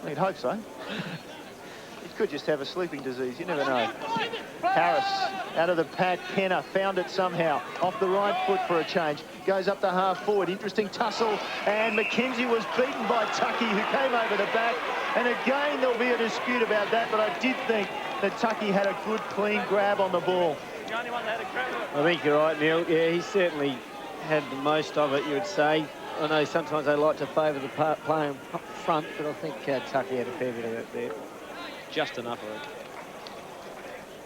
You'd hope so. He could just have a sleeping disease, you never know. Harris out of the pack. Kenner found it somehow. Off the right foot for a change. Goes up to half forward. Interesting tussle. And McKenzie was beaten by Tucky, who came over the back. And again, there'll be a dispute about that, but I did think that Tucky had a good, clean grab on the ball. I think you're right, Neil. Yeah, he certainly had the most of it, you would say. I know sometimes they like to favour the player up front, but I think Tucky had a fair bit of it there. Just enough of it.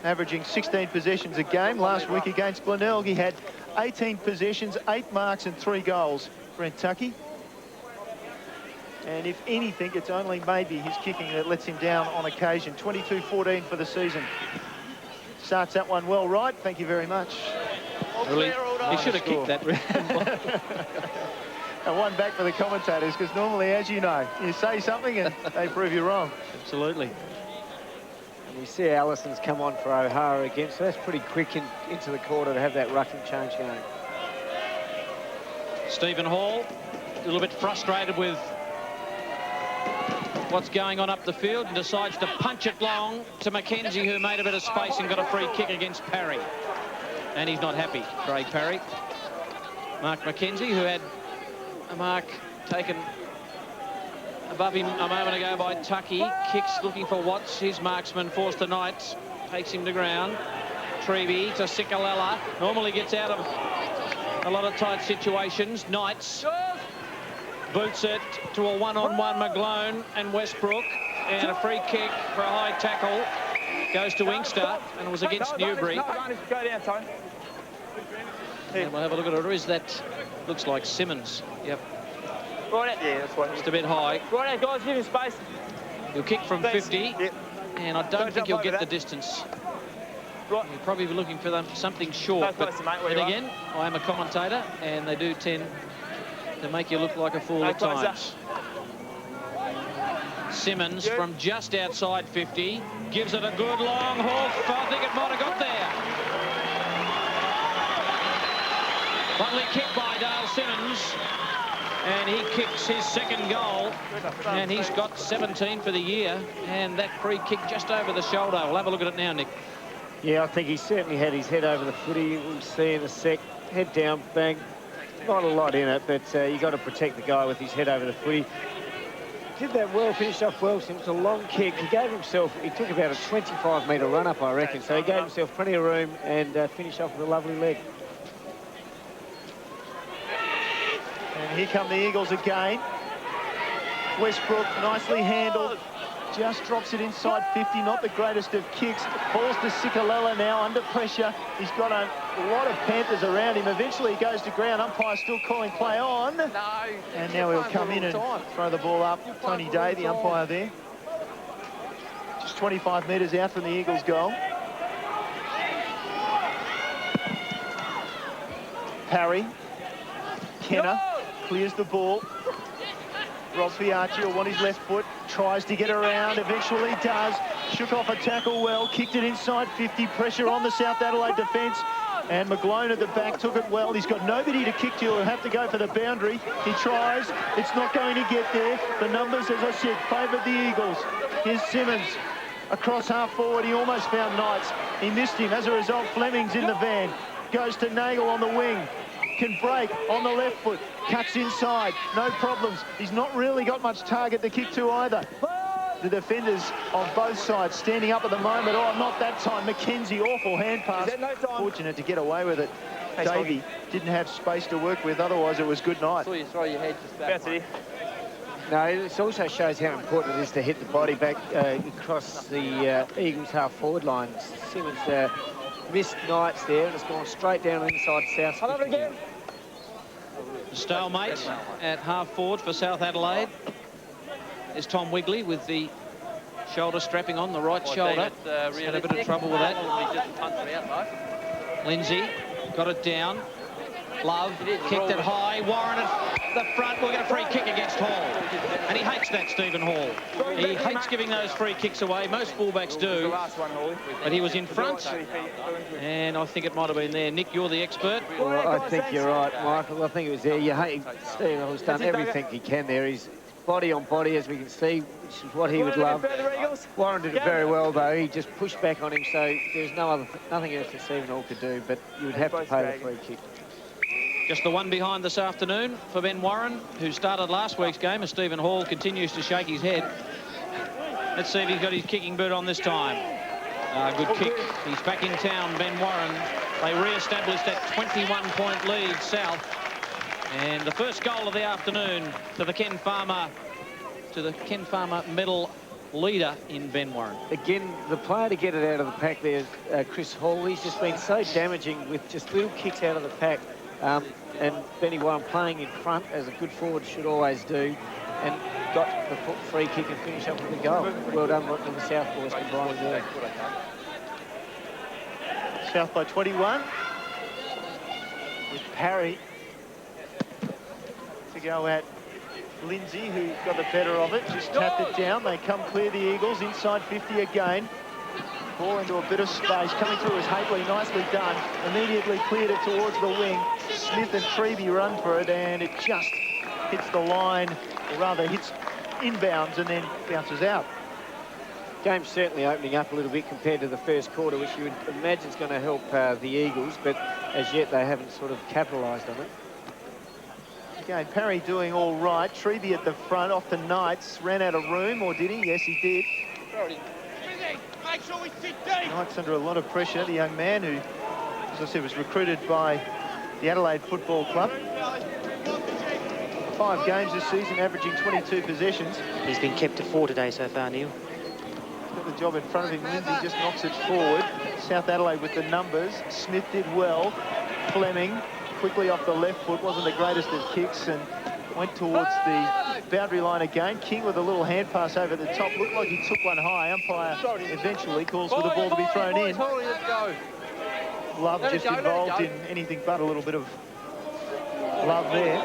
Averaging 16 possessions a game. Last week against Glenelg, he had 18 possessions, 8 marks and 3 goals. Brent Tucky. And if anything, it's only maybe his kicking that lets him down on occasion. 22-14 for the season. Starts that one well right. Thank you very much. Really, he should have kicked that. And one back for the commentators, because normally, as you know, you say something and they prove you wrong. Absolutely. And we see Allison's come on for O'Hara again, so that's pretty quick into the quarter to have that rucking change going. Stephen Hall, a little bit frustrated with what's going on up the field and decides to punch it long to McKenzie, who made a bit of space and got a free kick against Parry. And he's not happy, Craig Parry. Mark McKenzie, who had a mark taken above him a moment ago by Tucky, kicks looking for Watts, his marksman, forced the Knights, takes him to ground. Treby to Cicolella, normally gets out of a lot of tight situations. Knights boots it to a one-on-one McGlone and Westbrook, and a free kick for a high tackle goes to Inkster, and it was against Newbury. Go down, Tone. And we'll have a look at it. Or is that, looks like Simmons. Yep. Right out. Yeah, that's what. Just a bit high. Right out, guys, give him space. He'll kick from 50, Yep. and I don't think he'll get the distance. Right. He'll probably be looking for something short. No But closer, mate, where then you are. again, I am a commentator, and they do tend to make you look like a fool at closer. times. Simmons from just outside 50 gives it a good long hoof. I think it might have got there. Lovely kick by Dale Simmons, and he kicks his second goal, and he's got 17 for the year, and that free kick just over the shoulder. We'll have a look at it now, Nick. Yeah, I think he certainly had his head over the footy. We'll see in a sec. Head down, bang. Not a lot in it, but you got to protect the guy with his head over the footy. Did that well, finished off well. It was a long kick. He gave himself, he took about a 25-metre run-up, I reckon. So he gave himself plenty of room and finished off with a lovely leg. And here come the Eagles again. Westbrook, nicely handled. Just drops it inside 50, not the greatest of kicks. Falls to Sikalala now under pressure. He's got a lot of Panthers around him. Eventually he goes to ground. Umpire still calling play on. No. And now he'll come in and throw the ball up. Tony Day, the umpire there. Just 25 metres out from the Eagles' goal. Parry. Kenner clears the ball. Rob Fiacci will want his left foot, tries to get around, eventually does. Shook off a tackle well, kicked it inside 50, pressure on the South Adelaide defence. And McGlone at the back took it well. He's got nobody to kick to. He'll have to go for the boundary. He tries. It's not going to get there. The numbers, as I said, favoured the Eagles. Here's Simmons across half forward. He almost found Knights. He missed him. As a result, Fleming's in the van. Goes to Nagel on the wing. Can break on the left foot. Cuts inside. No problems. He's not really got much target to kick to either. The defenders on both sides standing up at the moment. Oh, not that time. McKenzie, awful hand pass. Fortunate to get away with it. Davey didn't have space to work with. Otherwise, it was good night. So you throw your head just back. No, it also shows how important it is to hit the body back across the Eagles half-forward line. Simmons missed Knights there, and it's gone straight down inside South. Hold it again. Stalemate at half-forward for South Adelaide. There's Tom Wigley with the shoulder strapping on the right shoulder. He's had a bit of trouble with that. Lindsay got it down. Love kicked it high. Warren at the front. We'll get a free kick against Hall. And he hates that, Stephen Hall. He hates giving those free kicks away. Most fullbacks do. But he was in front. And I think it might have been there. Nick, you're the expert. Well, I think you're right, Michael. I think it was there. You hate Stephen Hall's done everything he can there. He's body on body, as we can see, which is what he would love. Warren did it very well, though. He just pushed back on him, so there's nothing else that Stephen Hall could do, but you would have to pay the free kick. Just the one behind this afternoon for Ben Warren, who started last week's game, as Stephen Hall continues to shake his head. Let's see if he's got his kicking boot on this time. Good kick. He's back in town, Ben Warren. They re-established that 21-point lead south. And the first goal of the afternoon to the Ken Farmer medal leader in Ben Warren. Again, the player to get it out of the pack there is Chris Hall. He's just been so damaging with just little kicks out of the pack. And Benny Warren playing in front, as a good forward should always do, and got the free kick and finished up with a goal. Well done to the South boys combined there. South by 21. With Parry to go at Lindsay, who got the better of it. Just tapped it down. They come clear the Eagles inside 50 again. Ball into a bit of space. Coming through is Hately, nicely done. Immediately cleared it towards the wing. Smith and Treby run for it, and it just hits the line, or rather hits inbounds and then bounces out. Game's certainly opening up a little bit compared to the first quarter, which you would imagine is going to help the Eagles, but as yet they haven't sort of capitalised on it. Again, Parry doing all right. Treby at the front, off the Knights. Ran out of room, or did he? Yes, he did. Make sure we sit deep. Knights under a lot of pressure. The young man who, as I said, was recruited by the Adelaide Football Club. 5 games this season, averaging 22 possessions. He's been kept to 4 today so far, Neil. He's got the job in front of him. Lindsay just knocks it forward. South Adelaide with the numbers. Smith did well. Fleming quickly off the left foot, wasn't the greatest of kicks and went towards the boundary line again. King with a little hand pass over the top. Looked like he took one high. Umpire eventually calls for the ball to be thrown in. Love just involved in anything but a little bit of love there.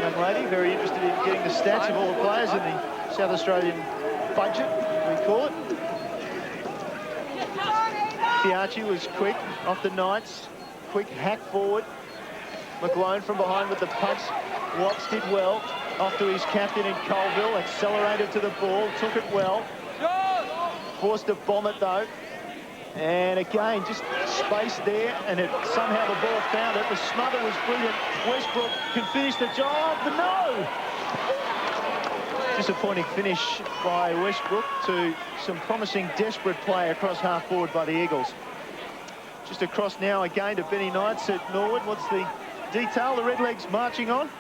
Young lady, very interested in getting the stats of all the players in the South Australian budget, we call it. Fiachi was quick off the Knights. Quick hack forward. McLone from behind with the punch. Watts did well. Off to his captain in Colville. Accelerated to the ball. Took it well. Forced to bomb it though. And again, just space there, and somehow the ball found it. The smother was brilliant. Westbrook can finish the job, but no! Disappointing finish by Westbrook to some promising, desperate play across half forward by the Eagles. Just across now again to Benny Knights at Norwood. What's the detail? The Redlegs marching on?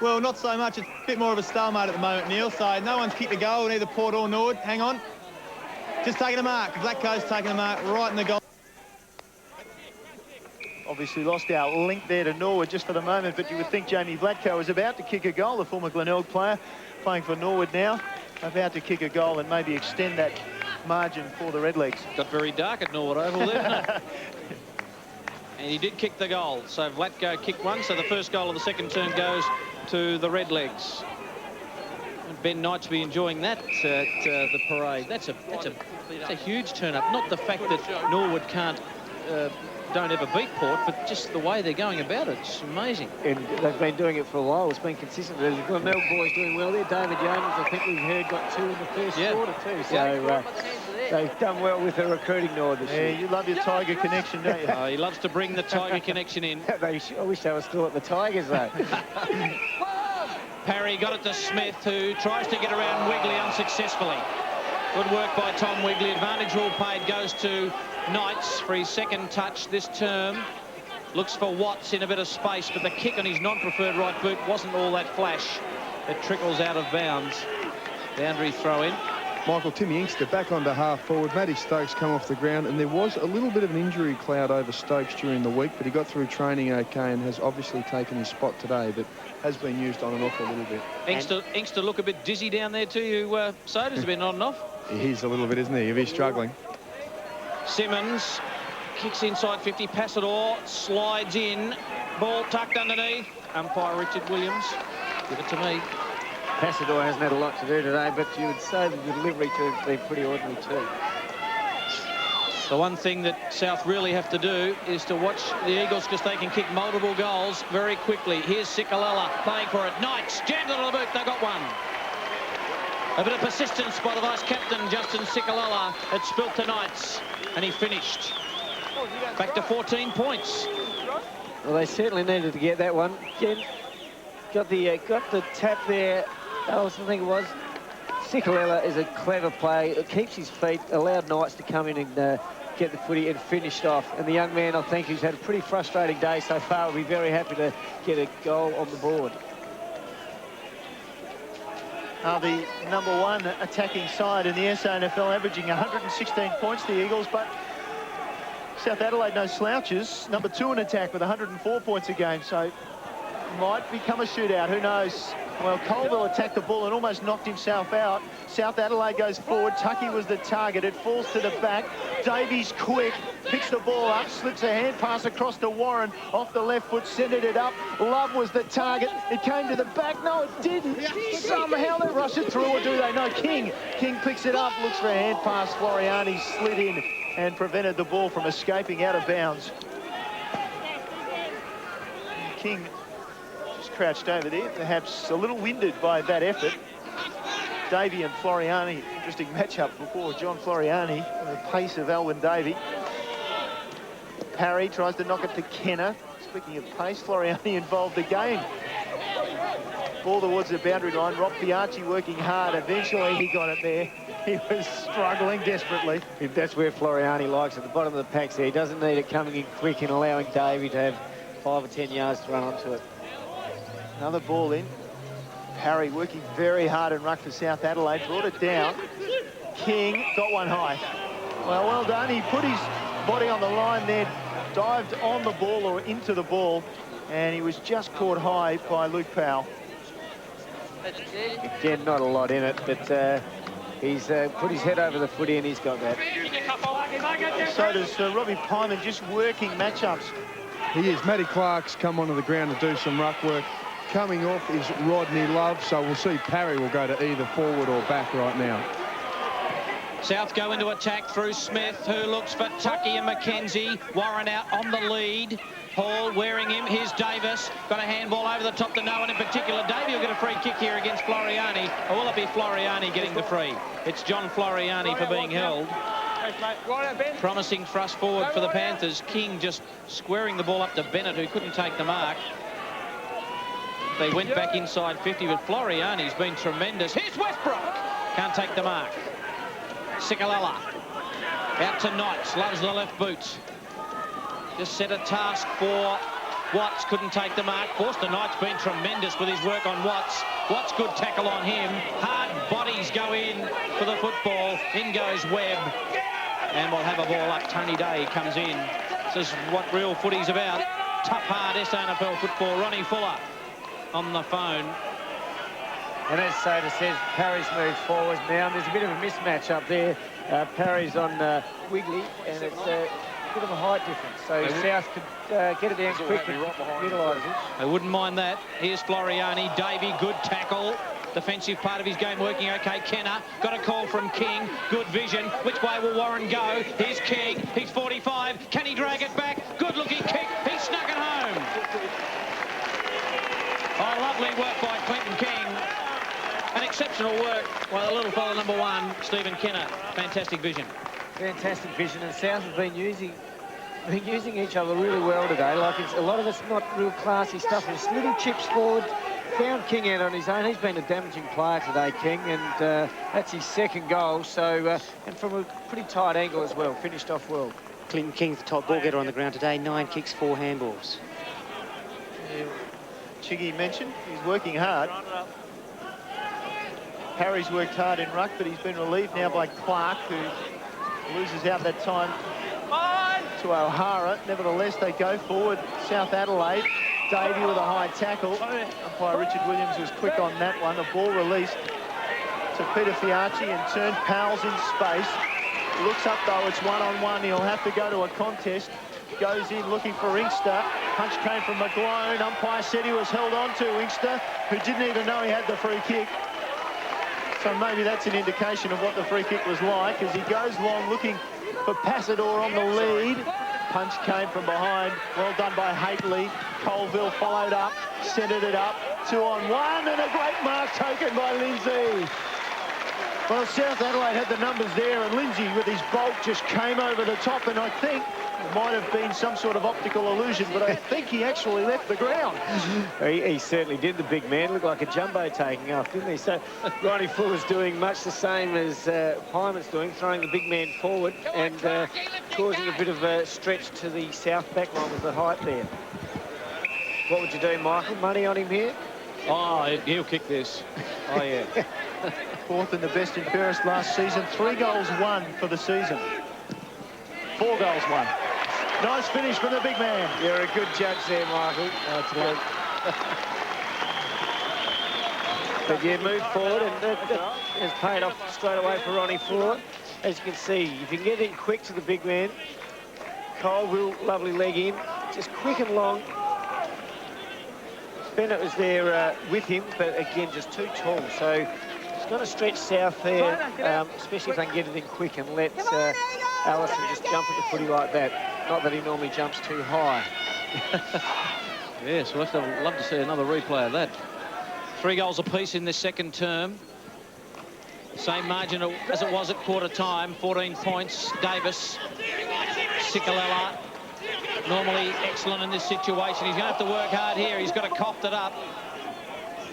Well, not so much. It's a bit more of a stalemate at the moment, Neil. So no one's kicked a goal, neither Port or Norwood. Hang on. Just taking a mark. Blackco's taking a mark right in the goal. Obviously lost our link there to Norwood just for the moment, but you would think Jamie Blatko was about to kick a goal, the former Glenelg player, playing for Norwood now, about to kick a goal and maybe extend that margin for the Redlegs. Got very dark at Norwood Oval, didn't it? And he did kick the goal, so Vlatko kicked one, so the first goal of the second term goes to the Redlegs. Ben Knights will be enjoying that at the parade. That's a huge turn up. Not the fact that Norwood don't ever beat Port, but just the way they're going about it. It's amazing. And they've been doing it for a while. It's been consistent. The Glenelg boys doing well there. David Jones, I think we've heard, got 2 in the first quarter too. So they've done well with the recruiting Norwood this year. Yeah, you love your Tiger connection, don't you? He loves to bring the Tiger connection in. I wish they were still at the Tigers though. Parry got it to Smith, who tries to get around Wigley unsuccessfully. Good work by Tom Wigley. Advantage rule paid goes to Knights for his second touch this term. Looks for Watts in a bit of space, but the kick on his non-preferred right boot wasn't all that flash. It trickles out of bounds. Boundary throw in. Michael, Timmy Inkster back onto half forward. Matty Stokes come off the ground, and there was a little bit of an injury cloud over Stokes during the week, but he got through training okay and has obviously taken his spot today, but has been used on and off a little bit. Inkster look a bit dizzy down there to you, Soda's a bit on and off. He is a little bit, isn't he, if he's struggling. Simmons kicks inside 50. Passador slides in. Ball tucked underneath. Umpire Richard Williams. Give it to me. Passador hasn't had a lot to do today, but you would say the delivery to have been pretty ordinary too. The one thing that South really have to do is to watch the Eagles, because they can kick multiple goals very quickly. Here's Sikalala playing for it. Knights jammed it on the boot. They got one. A bit of persistence by the vice-captain, Justin Sikalala. It spilt to Knights, and he finished. Back to 14 points. Well, they certainly needed to get that one. Ken got the tap there. I think it was. Sikalala is a clever play. It keeps his feet, allowed Knights to come in and get the footy and finished off. And the young man, I think, who's had a pretty frustrating day so far, will be very happy to get a goal on the board. The #1 attacking side in the SANFL, averaging 116 points, the Eagles, but South Adelaide no slouches. #2 in attack with 104 points a game, so might become a shootout, who knows. Well, Colville attacked the ball and almost knocked himself out. South Adelaide goes forward. Tucky was the target. It falls to the back. Davies quick, picks the ball up, slips a hand pass across to Warren. Off the left foot, centred it up. Love was the target. It came to the back. No, it didn't. Somehow they rush it through, or do they? No, King picks it up, looks for a hand pass. Floriani slid in and prevented the ball from escaping out of bounds. King crouched over there, perhaps a little winded by that effort. Davey and Floriani, interesting matchup before. John Floriani, the pace of Alwyn Davey. Parry tries to knock it to Kenner. Speaking of pace, Floriani involved again. Ball towards the boundary line. Rob Fiachi working hard. Eventually he got it there. He was struggling desperately. If that's where Floriani likes, at the bottom of the packs there. He doesn't need it coming in quick and allowing Davey to have 5 or 10 yards to run onto it. Another ball in. Parry working very hard in ruck for South Adelaide. Brought it down. King got one high. Well done. He put his body on the line there, dived on the ball or into the ball, and he was just caught high by Luke Powell. Again, not a lot in it, but he's put his head over the footy and he's got that. So does Robbie Pyman, just working matchups. He is. Matty Clark's come onto the ground to do some ruck work. Coming off is Rodney Love, so we'll see Parry will go to either forward or back right now. South go into attack through Smith, who looks for Tucky and McKenzie. Warren out on the lead. Hall wearing him. Here's Davis. Got a handball over the top to no one in particular. Davey will get a free kick here against Floriani. Or will it be Floriani getting the free? It's John Floriani for being held. Promising thrust forward for the Panthers. King just squaring the ball up to Bennett, who couldn't take the mark. They went back inside 50, but Floriani's been tremendous. Here's Westbrook. Can't take the mark. Sikalala. Out to Knights. Loves the left boot. Just set a task for Watts. Couldn't take the mark. Forster Knight's been tremendous with his work on Watts. Watts good tackle on him. Hard bodies go in for the football. In goes Webb. And we'll have a ball up. Tony Day comes in. This is what real footy's about. Tough, hard SANFL football. Ronnie Fuller on the phone. And as Soda says, Parry's moved forward now. There's a bit of a mismatch up there. Parry's on Wiggly, and it's a bit of a height difference. So South could get it down quick and utilise it. I wouldn't mind that. Here's Floriani. Davey, good tackle. Defensive part of his game working okay. Kenner got a call from King. Good vision. Which way will Warren go? Here's King. He's 45. Can he drag it back? Good looking kick. He snuck it home. Oh, lovely work by Clinton King. An exceptional work by the little fella number 1, Stephen Kenner. Fantastic vision. Fantastic vision, and South have been using each other really well today. Like, it's a lot of it's not real classy stuff. It's little chips forward. Found King out on his own. He's been a damaging player today, King, and that's his second goal. So, and from a pretty tight angle as well. Finished off well. Clinton King's the top ball getter on the ground today. 9 kicks, 4 handballs. Yeah, Chiggy mentioned he's working hard. Parry's worked hard in ruck, but he's been relieved now by Clark, who loses out that time to O'Hara. Nevertheless, they go forward. South Adelaide. Davey with a high tackle. Umpire Richard Williams was quick on that one. The ball released to Peter Fiacci and turned. Powell's in space. Looks up, though. It's one-on-one. He'll have to go to a contest. Goes in looking for Inkster. Punch came from McGlone. Umpire said he was held on to Inkster, who didn't even know he had the free kick. So maybe that's an indication of what the free kick was like, as he goes long looking for Passador on the lead. Punch came from behind. Well done by Haitley. Colville followed up, centred it up. 2-on-1, and a great mark taken by Lindsay. Well, South Adelaide had the numbers there, and Lindsay with his bulk just came over the top, and I think it might have been some sort of optical illusion, but I think he actually left the ground. He certainly did, the big man. Looked like a jumbo taking off, didn't he? So Ronnie Fuller's doing much the same as Pyman's doing, throwing the big man forward and causing a bit of a stretch to the South back line with the height there. What would you do, Michael? Money on him here? Oh, he'll kick this. Oh, yeah. Fourth in the best and fairest last season. 3 goals won for the season. 4 goals won. Nice finish from the big man. You're a good judge there, Michael. That's good. But yeah, move forward, and that has paid off straight away for Ronnie Fuller. As you can see, if you can get in quick to the big man, Cole will lovely leg in, just quick and long. Bennett was there with him, but again, just too tall. So he's got to stretch South there, especially if they can get it in quick and let Allison just jump at the footy like that. Not that he normally jumps too high. Yes, we'll have to love to see another replay of that. 3 goals apiece in this second term. Same margin as it was at quarter time. 14 points. Davis, Sikalala, normally excellent in this situation. He's going to have to work hard here. He's got to cough it up.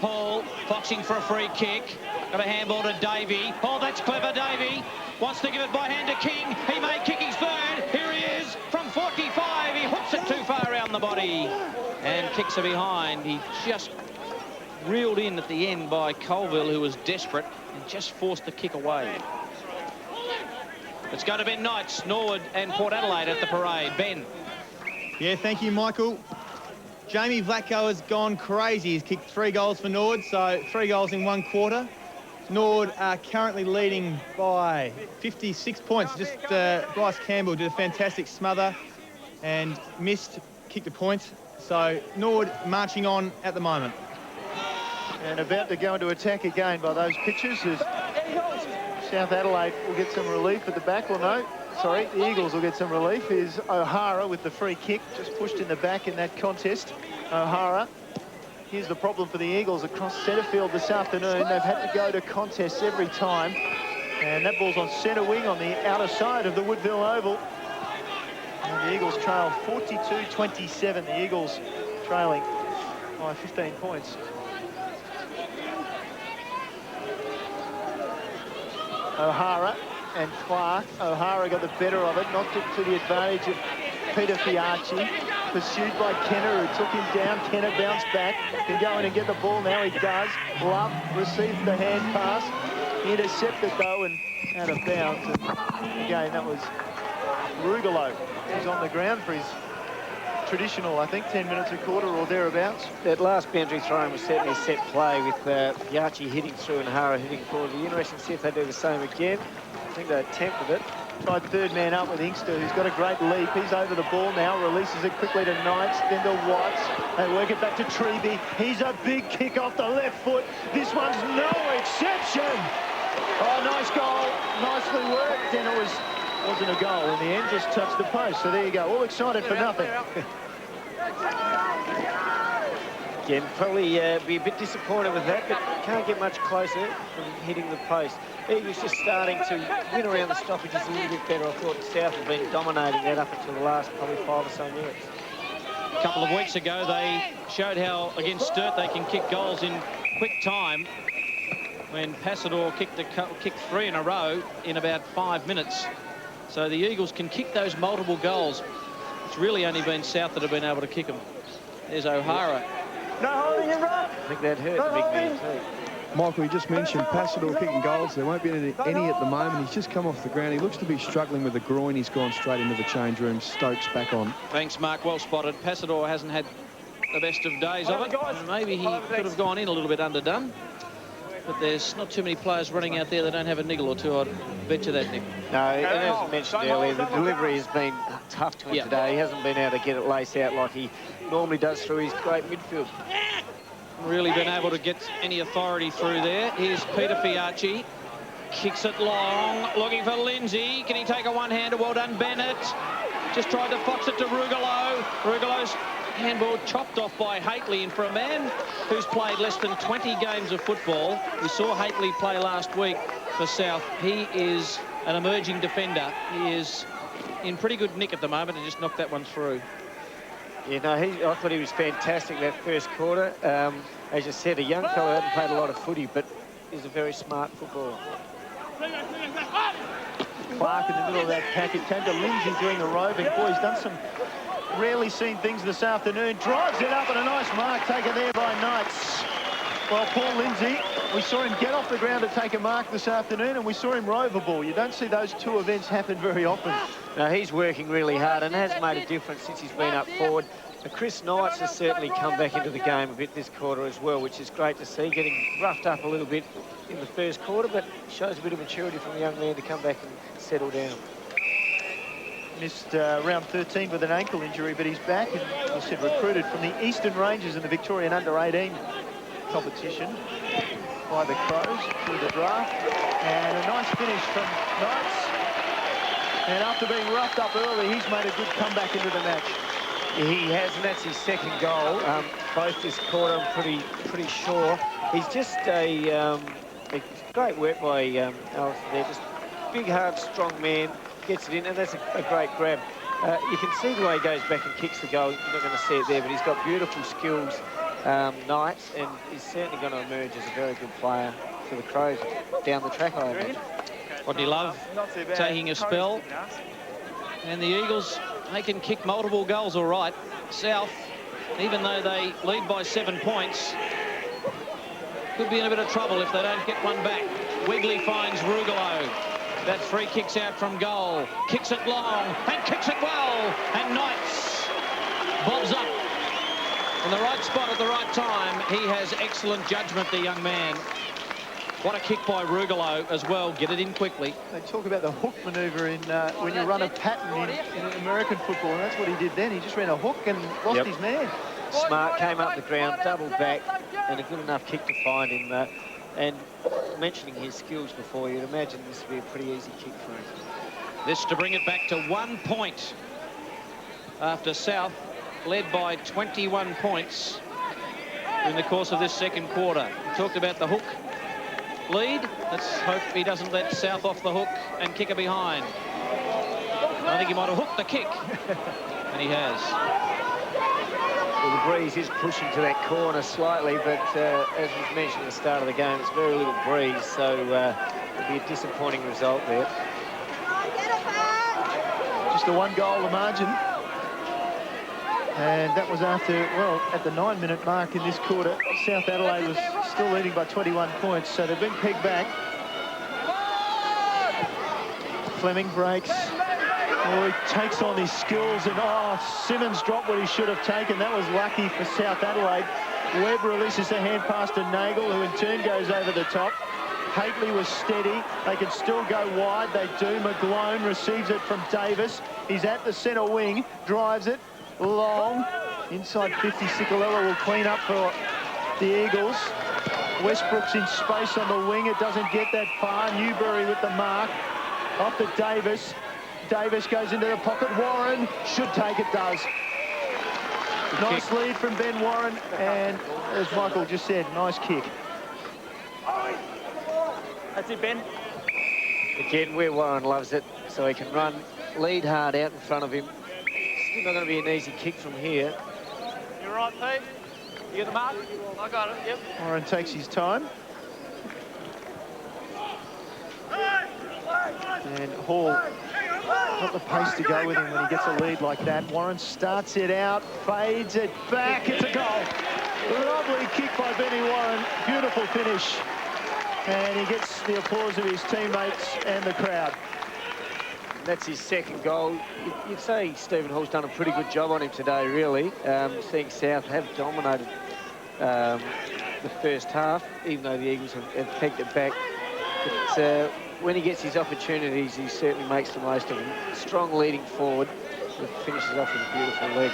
Hall boxing for a free kick. Got a handball to Davey. Oh, that's clever, Davey. Wants to give it by hand to King. He may kick his third. Here he is from 45. He hooks it too far around the body and kicks it behind. He just reeled in at the end by Colville, who was desperate and just forced the kick away. It's going to Ben Knights, Norwood and Port Adelaide at the parade. Ben. Yeah, thank you, Michael. Jamie Vlatko has gone crazy. He's kicked 3 goals for Norwood, so 3 goals in 1 quarter. Norwood are currently leading by 56 points. Just Bryce Campbell did a fantastic smother and kicked a point. So Norwood marching on at the moment. And about to go into attack again by those pitchers as South Adelaide will get some relief at the back, or no, sorry, the Eagles will get some relief. Is O'Hara with the free kick, just pushed in the back in that contest. O'Hara. Here's the problem for the Eagles across centre field this afternoon. They've had to go to contests every time. And that ball's on centre wing on the outer side of the Woodville Oval. And the Eagles trail 42-27. The Eagles trailing by 15 points. O'Hara and Clark. O'Hara got the better of it, knocked it to the advantage of Peter Fiacci. Pursued by Kenner, who took him down. Kenner bounced back. Can go in and get the ball now. He does. Love receives the hand pass. Intercepted, though, and out of bounds. And again, that was Rugolo. He's on the ground for his traditional, I think, 10 minutes a quarter or thereabouts. That last boundary throw was certainly a set play with Fiacci hitting through and O'Hara hitting forward. It'll be interesting to see if they do the same again. I think they attempted it. Tried third man up with Inkster, who's got a great leap. He's over the ball now, releases it quickly to Knights, then to Watts. They work it back to Treby. He's a big kick off the left foot. This one's no exception. Oh, nice goal. Nicely worked. And it wasn't a goal in the end, just touched the post. So there you go, all excited for nothing. Again, probably be a bit disappointed with that, but can't get much closer from hitting the post. Eagles just starting to win around the stoppages a little bit better. I thought South had been dominating that up until the last probably 5 or so minutes. A couple of weeks ago, they showed how against Sturt they can kick goals in quick time when Passador kicked 3 in a row in about 5 minutes. So the Eagles can kick those multiple goals. It's really only been South that have been able to kick them. There's O'Hara. No holding him, Rob. I think that hurt the big man too. Michael, you just mentioned Passador kicking goals. There won't be any at the moment. He's just come off the ground. He looks to be struggling with the groin. He's gone straight into the change room. Stokes back on. Thanks, Mark. Well spotted. Passador hasn't had the best of days of it. Maybe he could have gone in a little bit underdone. But there's not too many players running out there that don't have a niggle or two. I'd bet you that, Nick. No, and as I mentioned earlier, the delivery has been tough to him today. He hasn't been able to get it laced out like he normally does through his great midfield. Really been able to get any authority through there. Here's Peter Fiacci. Kicks it long, looking for Lindsay. Can he take a one-hander? Well done, Bennett. Just tried to fox it to Rugolo. Rugolo's handball chopped off by Hately, and for a man who's played less than 20 games of football, we saw Hately play last week for South. He is an emerging defender. He is in pretty good nick at the moment and just knocked that one through. Yeah, no, I thought he was fantastic that first quarter. As you said, a young fellow hadn't played a lot of footy, but he's a very smart footballer. Clark in the middle of that pack. It came to Lindsay doing the roving. Boy, he's done some rarely seen things this afternoon. Drives it up and a nice mark taken there by Knights. Well, Paul Lindsay, we saw him get off the ground to take a mark this afternoon, and we saw him rove a ball. You don't see those two events happen very often. No, he's working really hard and has made a difference since he's been up forward. Chris Knights has certainly come back into the game a bit this quarter as well, which is great to see, getting roughed up a little bit in the first quarter, but shows a bit of maturity from the young man to come back and settle down. Missed round 13 with an ankle injury, but he's back, and as I said, recruited from the Eastern Rangers in the Victorian Under-18 competition by the Crows through the draft. And a nice finish from Knights. And after being roughed up early, he's made a good comeback into the match. He has, and that's his second goal. Both this quarter, I'm pretty sure. He's just a great work by Alex there. Just big, hard, strong man. Gets it in, and that's a great grab. You can see the way he goes back and kicks the goal. You're not going to see it there, but he's got beautiful skills, Knights, and he's certainly going to emerge as a very good player for the Crows down the track, I imagine. Rodney Love taking a spell. And the Eagles, they can kick multiple goals all right. South, even though they lead by 7 points, could be in a bit of trouble if they don't get one back. Wigley finds Rugolo. That free kick's out from goal. Kicks it long and kicks it well. And Knights bobs up in the right spot at the right time. He has excellent judgment, the young man. What a kick by Rugolo as well. Get it in quickly. They talk about the hook manoeuvre in when you run a pattern in American football, and that's what he did then. He just ran a hook and lost his man. Smart came up the ground, doubled back, and a good enough kick to find him. And mentioning his skills before, you'd imagine this would be a pretty easy kick for him. This to bring it back to 1 point after South led by 21 points in the course of this second quarter. We talked about the hook lead. Let's hope he doesn't let South off the hook and kick it behind. I think he might have hooked the kick, and he has. Well, the breeze is pushing to that corner slightly, but as was mentioned at the start of the game, it's very little breeze, so it'll be a disappointing result there. Just a 1 goal the margin. And that was after, well, at the 9-minute mark in this quarter, South Adelaide was still leading by 21 points, so they've been pegged back. Fleming breaks. Oh, he takes on his skills, and Simmons dropped what he should have taken. That was lucky for South Adelaide. Webb releases the hand pass to Nagel, who in turn goes over the top. Hately was steady. They can still go wide. They do. McGlone receives it from Davis. He's at the centre wing, drives it long. Inside 50, Sicolella will clean up for the Eagles. Westbrook's in space on the wing. It doesn't get that far. Newbury with the mark. Off to Davis. Davis goes into the pocket. Warren should take it, does. Nice lead from Ben Warren, and as Michael just said, nice kick. That's it, Ben. Again, where Warren loves it, so he can run, lead hard out in front of him. Still not going to be an easy kick from here. You all right, Pete? You get the mark? I got it, yep. Warren takes his time. And Hall got the pace to go with him when he gets a lead like that. Warren starts it out, fades it back. It's a goal. Lovely kick by Benny Warren. Beautiful finish. And he gets the applause of his teammates and the crowd. That's his second goal. You'd say Stephen Hall's done a pretty good job on him today, really. Seeing South have dominated the first half, even though the Eagles have pegged it back. But when he gets his opportunities, he certainly makes the most of them. Strong leading forward, and finishes off with a beautiful leg.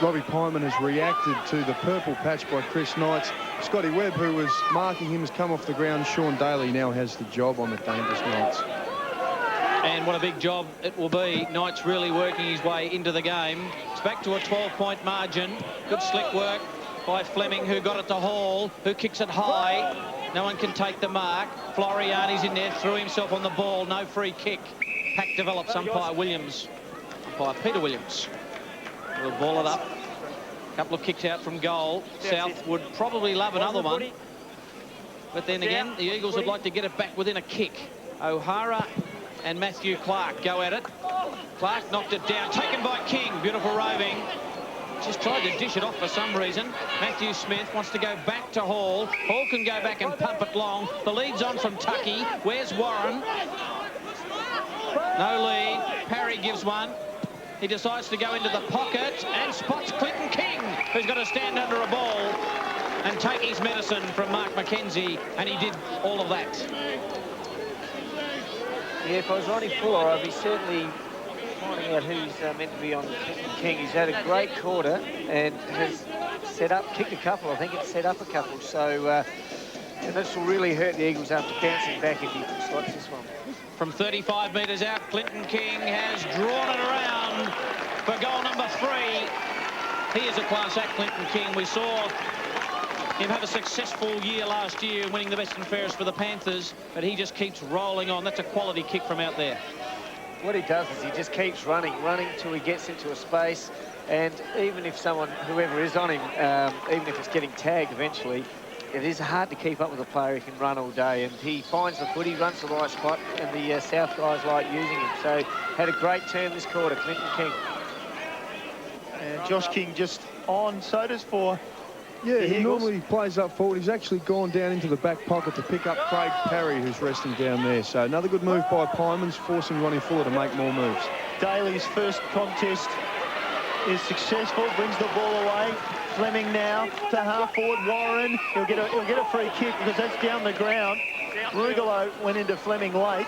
Robbie Pyman has reacted to the purple patch by Chris Knights. Scotty Webb, who was marking him, has come off the ground. Sean Daly now has the job on the dangerous Knights. And what a big job it will be. Knights really working his way into the game. It's back to a 12-point margin. Good slick work by Fleming, who got it to Hall, who kicks it high. No one can take the mark. Floriani's in there, threw himself on the ball. No free kick. Pack develops. Umpire Williams. Umpire Peter Williams will ball it up. A couple of kicks out from goal. South would probably love another one. But then again, the Eagles would like to get it back within a kick. O'Hara and Matthew Clark go at it. Clark knocked it down. Taken by King. Beautiful roving. Just tried to dish it off for some reason. Matthew Smith wants to go back to Hall. Hall can go back and pump it long. The lead's on from Tucky. Where's Warren? No lead. Parry gives one. He decides to go into the pocket and spots Clinton King, who's got to stand under a ball and take his medicine from Mark McKenzie, and he did all of that. Yeah, if I was Ronnie Fuller, I'd be certainly finding out who's meant to be on Clinton King. He's had a great quarter and has set up, kicked a couple. I think it's set up a couple. So and this will really hurt the Eagles after bouncing back if he slots this one. From 35 metres out, Clinton King has drawn it around for goal number 3. He is a class act, Clinton King. We saw him have a successful year last year, winning the best and fairest for the Panthers, but he just keeps rolling on. That's a quality kick from out there. What he does is he just keeps running till he gets into a space, and even if whoever is on him, even if it's getting tagged eventually, it is hard to keep up with a player who can run all day, and he finds the foot, he runs to the right spot, and the South guys like using him. So had a great turn this quarter, Clinton King. And Josh King just on, so does for Yeah, the he Eagles. normally plays up forward. He's actually gone down into the back pocket to pick up Craig Parry, who's resting down there. So another good move by Pymans, forcing Ronnie Fuller to make more moves. Daly's first contest is successful, brings the ball away. Fleming now to half forward. Warren, he'll get a free kick because that's down the ground. Rugolo went into Fleming late.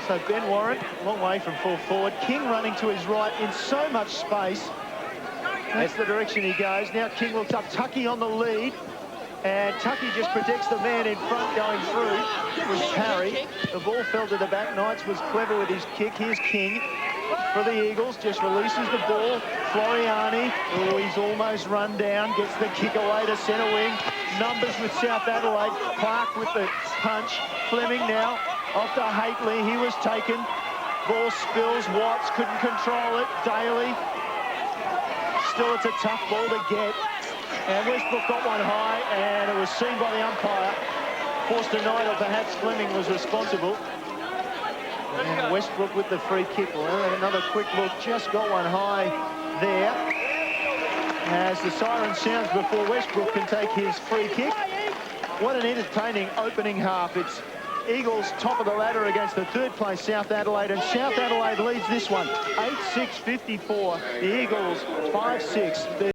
So Ben Warren, a long way from full forward. King running to his right in so much space. That's the direction he goes. Now King looks up, Tucky on the lead. And Tucky just protects the man in front going through. It was Parry. The ball fell to the back. Knights was clever with his kick. Here's King for the Eagles. Just releases the ball. Floriani, oh, he's almost run down. Gets the kick away to centre wing. Numbers with South Adelaide. Clark with the punch. Fleming now off to Haitley. He was taken. Ball spills. Watts couldn't control it. Daly. Still, it's a tough ball to get. And Westbrook got one high, and it was seen by the umpire. Forced denied, or perhaps Fleming was responsible. And Westbrook with the free kick. Well, another quick look, just got one high there. As the siren sounds before Westbrook can take his free kick. What an entertaining opening half. It's Eagles top of the ladder against the third place South Adelaide, and South Adelaide leads this one 8-6-54. The Eagles 5-6.